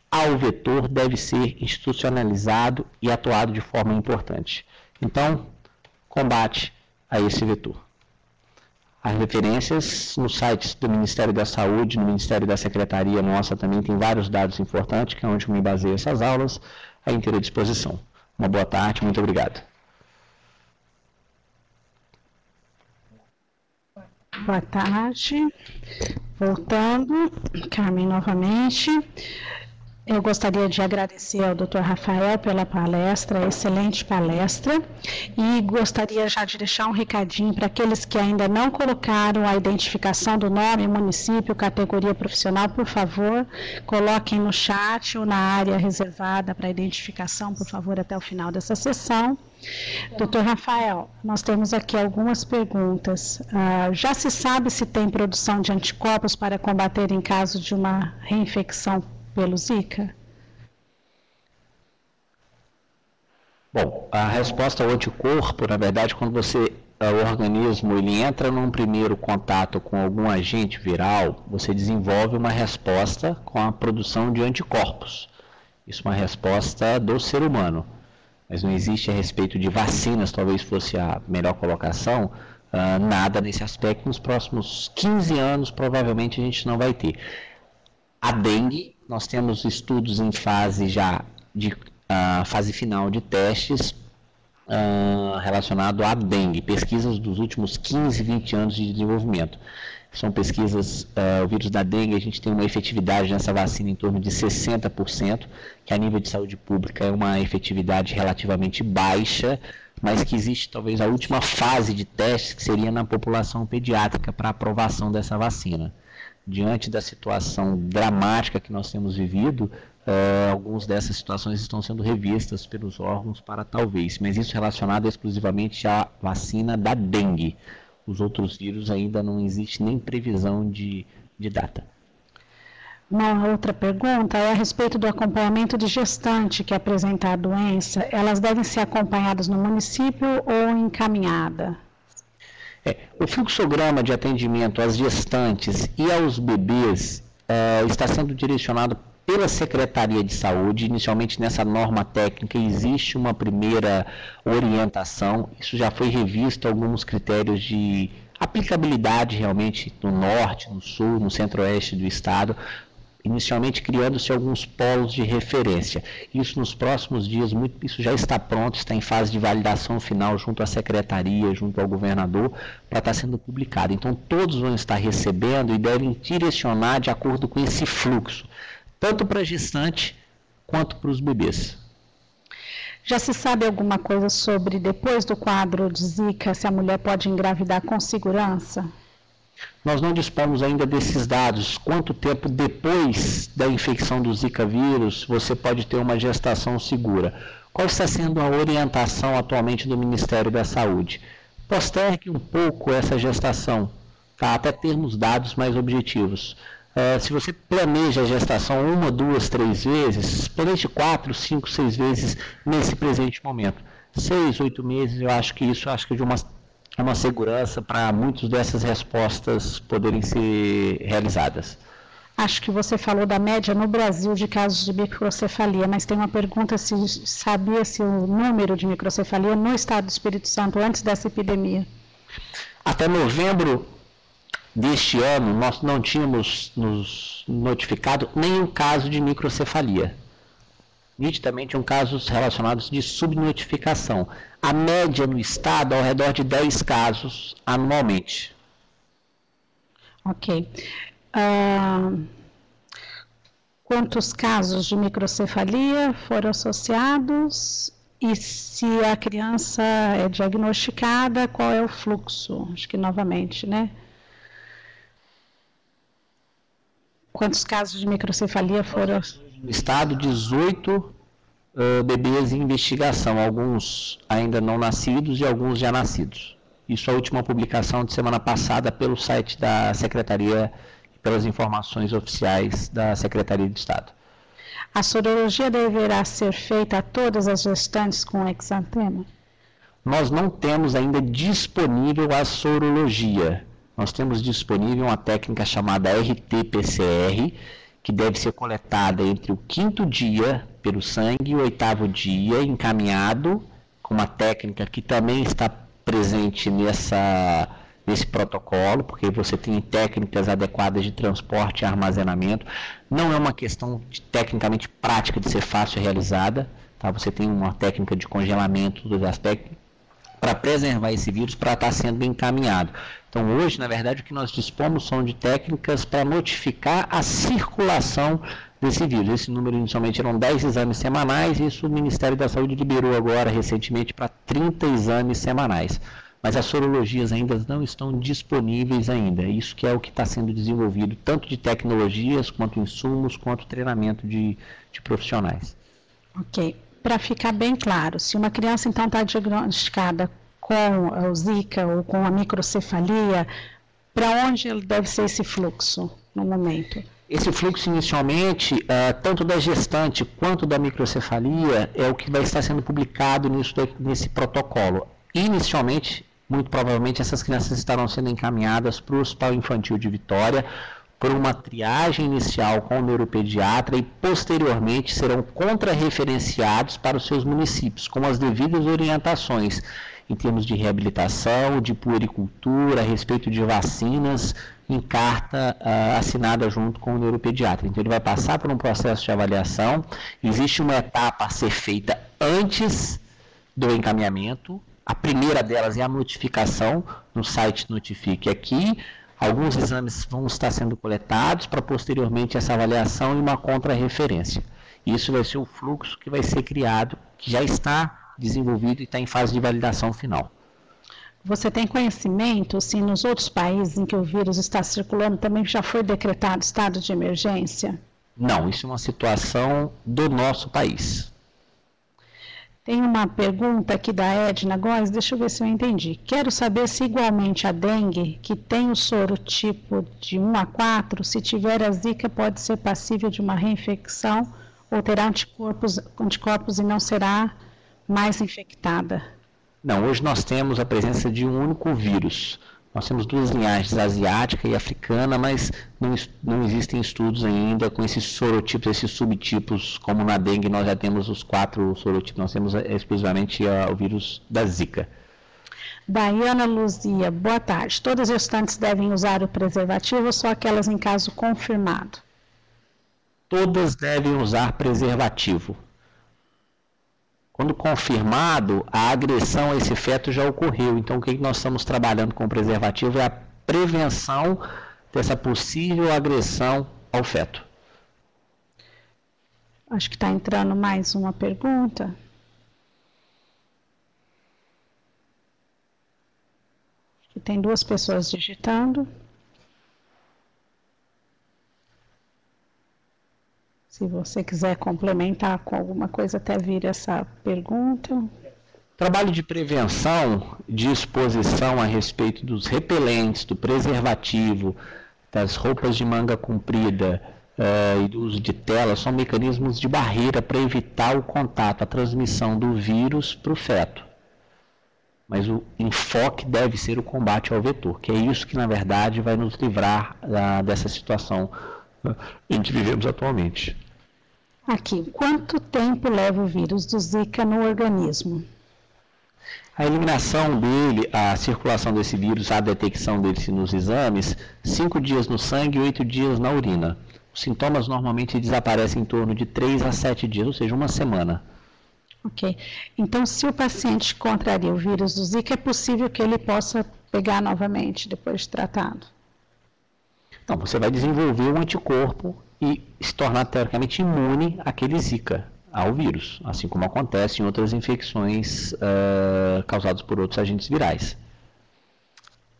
ao vetor deve ser institucionalizado e atuado de forma importante. Então, combate a esse vetor. As referências nos sites do Ministério da Saúde, no Ministério da Secretaria nossa também tem vários dados importantes, que é onde eu me baseio essas aulas, à inteira disposição. Uma boa tarde, muito obrigado. Boa tarde. Voltando, Carmen novamente. Eu gostaria de agradecer ao Dr. Rafael pela palestra, excelente palestra, e gostaria já de deixar um recadinho para aqueles que ainda não colocaram a identificação do nome, município, categoria profissional, por favor, coloquem no chat ou na área reservada para identificação, por favor, até o final dessa sessão. Dr. Rafael, nós temos aqui algumas perguntas. Já se sabe se tem produção de anticorpos para combater em caso de uma reinfecção pelo Zika? Bom, a resposta ao anticorpo, na verdade, quando o organismo ele entra num primeiro contato com algum agente viral, você desenvolve uma resposta com a produção de anticorpos. Isso é uma resposta do ser humano. mas não existe a respeito de vacinas, talvez fosse a melhor colocação, nada nesse aspecto. Nos próximos 15 anos, provavelmente, a gente não vai ter. A dengue, nós temos estudos em fase já de fase final de testes relacionado à dengue, pesquisas dos últimos 15, 20 anos de desenvolvimento. São pesquisas, o vírus da dengue, a gente tem uma efetividade nessa vacina em torno de 60%, que a nível de saúde pública é uma efetividade relativamente baixa, mas que existe talvez a última fase de testes, que seria na população pediátrica, para aprovação dessa vacina. Diante da situação dramática que nós temos vivido, algumas dessas situações estão sendo revistas pelos órgãos para talvez, mas isso relacionado exclusivamente à vacina da dengue. Os outros vírus ainda não existe nem previsão de data. Uma outra pergunta é a respeito do acompanhamento de gestante que apresenta a doença. Elas devem ser acompanhadas no município ou encaminhada? O fluxograma de atendimento às gestantes e aos bebês está sendo direcionado pela Secretaria de Saúde. Inicialmente, nessa norma técnica, existe uma primeira orientação. Isso já foi revisto, alguns critérios de aplicabilidade realmente no norte, no sul, no centro-oeste do estado. Inicialmente, criando-se alguns polos de referência. Isso nos próximos dias, isso já está pronto, está em fase de validação final junto à Secretaria, junto ao governador, para estar sendo publicado. Então, todos vão estar recebendo e devem direcionar de acordo com esse fluxo, tanto para a gestante quanto para os bebês. Já se sabe alguma coisa sobre, depois do quadro de Zika, se a mulher pode engravidar com segurança? Nós não dispomos ainda desses dados. Quanto tempo depois da infecção do Zika vírus você pode ter uma gestação segura? Qual está sendo a orientação atualmente do Ministério da Saúde? Postergue um pouco essa gestação, até termos dados mais objetivos. Se você planeja a gestação 1, 2, 3 vezes, planeje 4, 5, 6 vezes nesse presente momento. 6, 8 meses, eu acho que de uma segurança para muitas dessas respostas poderem ser realizadas. Acho que você falou da média no Brasil de casos de microcefalia, mas tem uma pergunta se sabia se o número de microcefalia no estado do Espírito Santo antes dessa epidemia. Até novembro deste ano, nós não tínhamos nos notificado nenhum caso de microcefalia. Nitidamente, casos relacionados de subnotificação. A média no estado é ao redor de 10 casos anualmente. Ok. Quantos casos de microcefalia foram associados? E se a criança é diagnosticada, qual é o fluxo? Acho que novamente, né? Quantos casos de microcefalia foram? No estado, 18 bebês em investigação, alguns ainda não nascidos e alguns já nascidos. Isso é a última publicação de semana passada pelo site da Secretaria e pelas informações oficiais da Secretaria de Estado. A sorologia deverá ser feita a todas as gestantes com exantema? Nós não temos ainda disponível a sorologia. Nós temos disponível uma técnica chamada RT-PCR, que deve ser coletada entre o 5º dia pelo sangue e o 8º dia, encaminhado com uma técnica que também está presente nesse protocolo, porque você tem técnicas adequadas de transporte e armazenamento. Não é uma questão tecnicamente prática de ser fácil realizada, tá? Você tem uma técnica de congelamento dos aspectos para preservar esse vírus, para estar sendo encaminhado. Então, hoje, na verdade, o que nós dispomos são de técnicas para notificar a circulação desse vírus. Esse número inicialmente eram 10 exames semanais, e isso o Ministério da Saúde liberou agora, recentemente, para 30 exames semanais. Mas as sorologias ainda não estão disponíveis ainda. Isso que é o que está sendo desenvolvido, tanto de tecnologias, quanto insumos, quanto treinamento de profissionais. Ok. Para ficar bem claro, se uma criança então está diagnosticada com o Zika ou com a microcefalia, para onde deve ser esse fluxo no momento? Esse fluxo inicialmente, tanto da gestante quanto da microcefalia, é o que vai estar sendo publicado nesse protocolo. Inicialmente, muito provavelmente, essas crianças estarão sendo encaminhadas para o Hospital Infantil de Vitória, por uma triagem inicial com o neuropediatra e posteriormente serão contrarreferenciados para os seus municípios, com as devidas orientações em termos de reabilitação, de puericultura, a respeito de vacinas, em carta assinada junto com o neuropediatra. Então ele vai passar por um processo de avaliação, existe uma etapa a ser feita antes do encaminhamento, a primeira delas é a notificação no site Notifique Aqui. Alguns exames vão estar sendo coletados para posteriormente essa avaliação e uma contrarreferência. Isso vai ser o fluxo que vai ser criado, que já está desenvolvido e está em fase de validação final. Você tem conhecimento se nos outros países em que o vírus está circulando também já foi decretado estado de emergência? Não, isso é uma situação do nosso país. Tem uma pergunta aqui da Edna Góes, deixa eu ver se eu entendi. Quero saber se igualmente a dengue, que tem o soro tipo de 1 a 4, se tiver a zika pode ser passível de uma reinfecção ou terá anticorpos e não será mais infectada. Não, hoje nós temos a presença de um único vírus. Nós temos duas linhagens, asiática e africana, mas não existem estudos ainda com esses sorotipos, esses subtipos, como na dengue nós já temos os 4 sorotipos, nós temos exclusivamente o vírus da zika. Daiana Luzia, boa tarde. Todas as gestantes devem usar o preservativo ou só aquelas em caso confirmado? Todas devem usar preservativo. Quando confirmado, a agressão a esse feto já ocorreu. Então, o que nós estamos trabalhando com o preservativo é a prevenção dessa possível agressão ao feto. Acho que está entrando mais uma pergunta. Acho que tem 2 pessoas digitando. Se você quiser complementar com alguma coisa até vir essa pergunta. Trabalho de prevenção, de exposição a respeito dos repelentes, do preservativo, das roupas de manga comprida e do uso de tela, são mecanismos de barreira para evitar o contato, a transmissão do vírus para o feto. Mas o enfoque deve ser o combate ao vetor, que é isso que, na verdade, vai nos livrar dessa situação em que vivemos atualmente. Aqui, quanto tempo leva o vírus do Zika no organismo? A eliminação dele, a circulação desse vírus, a detecção dele nos exames, 5 dias no sangue e 8 dias na urina. Os sintomas normalmente desaparecem em torno de 3 a 7 dias, ou seja, uma semana. Ok. Então, se o paciente contraria o vírus do Zika, é possível que ele possa pegar novamente depois de tratado? Não, você vai desenvolver um anticorpo e se tornar teoricamente imune àquele Zika, ao vírus, assim como acontece em outras infecções causadas por outros agentes virais.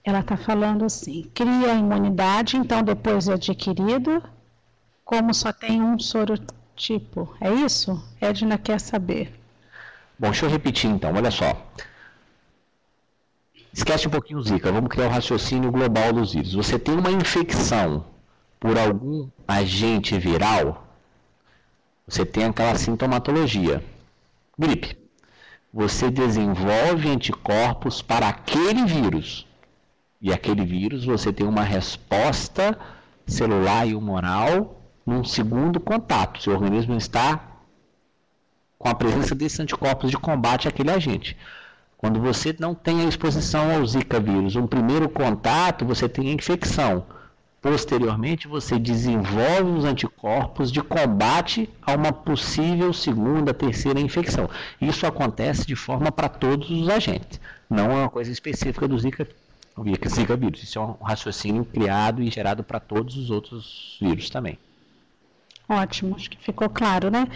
Ela está falando assim, cria a imunidade, então depois de adquirido, como só tem um sorotipo, é isso? Edna quer saber. Bom, deixa eu repetir então, olha só. Esquece um pouquinho o Zika, vamos criar o raciocínio global dos vírus. Você tem uma infecção por algum agente viral, você tem aquela sintomatologia. Gripe. Você desenvolve anticorpos para aquele vírus. E aquele vírus você tem uma resposta celular e humoral num segundo contato. Seu organismo está com a presença desses anticorpos de combate àquele agente. Quando você não tem a exposição ao Zika vírus, um primeiro contato, você tem a infecção. Posteriormente, você desenvolve os anticorpos de combate a uma possível segunda, terceira infecção. Isso acontece de forma para todos os agentes. Não é uma coisa específica do Zika vírus. Isso é um raciocínio criado e gerado para todos os outros vírus também. Ótimo, acho que ficou claro, né?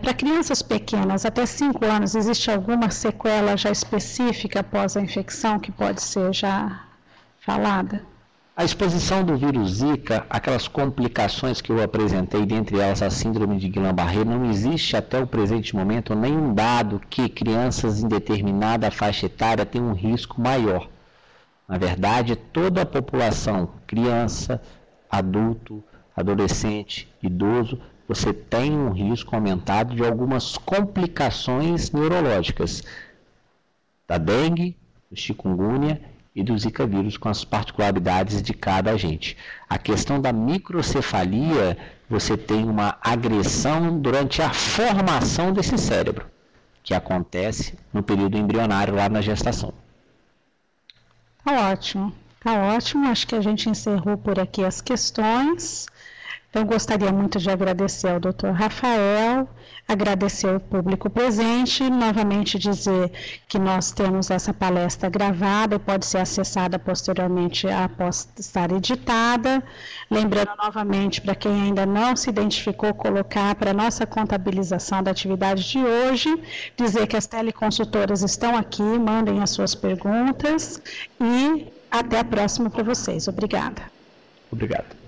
Para crianças pequenas, até 5 anos, existe alguma sequela já específica após a infecção que pode ser já falada? A exposição do vírus Zika, aquelas complicações que eu apresentei, dentre elas a síndrome de Guillain-Barré, não existe até o presente momento nenhum dado que crianças em determinada faixa etária têm um risco maior. Na verdade, toda a população, criança, adulto, adolescente, idoso, você tem um risco aumentado de algumas complicações neurológicas, da dengue, do chikungunya e do Zika vírus com as particularidades de cada agente. A questão da microcefalia, você tem uma agressão durante a formação desse cérebro, que acontece no período embrionário lá na gestação. Tá ótimo. Acho que a gente encerrou por aqui as questões. Então, gostaria muito de agradecer ao Dr. Rafael, agradecer ao público presente, novamente dizer que nós temos essa palestra gravada e pode ser acessada posteriormente após estar editada. Lembrando novamente, para quem ainda não se identificou, colocar para a nossa contabilização da atividade de hoje, dizer que as teleconsultoras estão aqui, mandem as suas perguntas e até a próxima para vocês. Obrigada. Obrigado.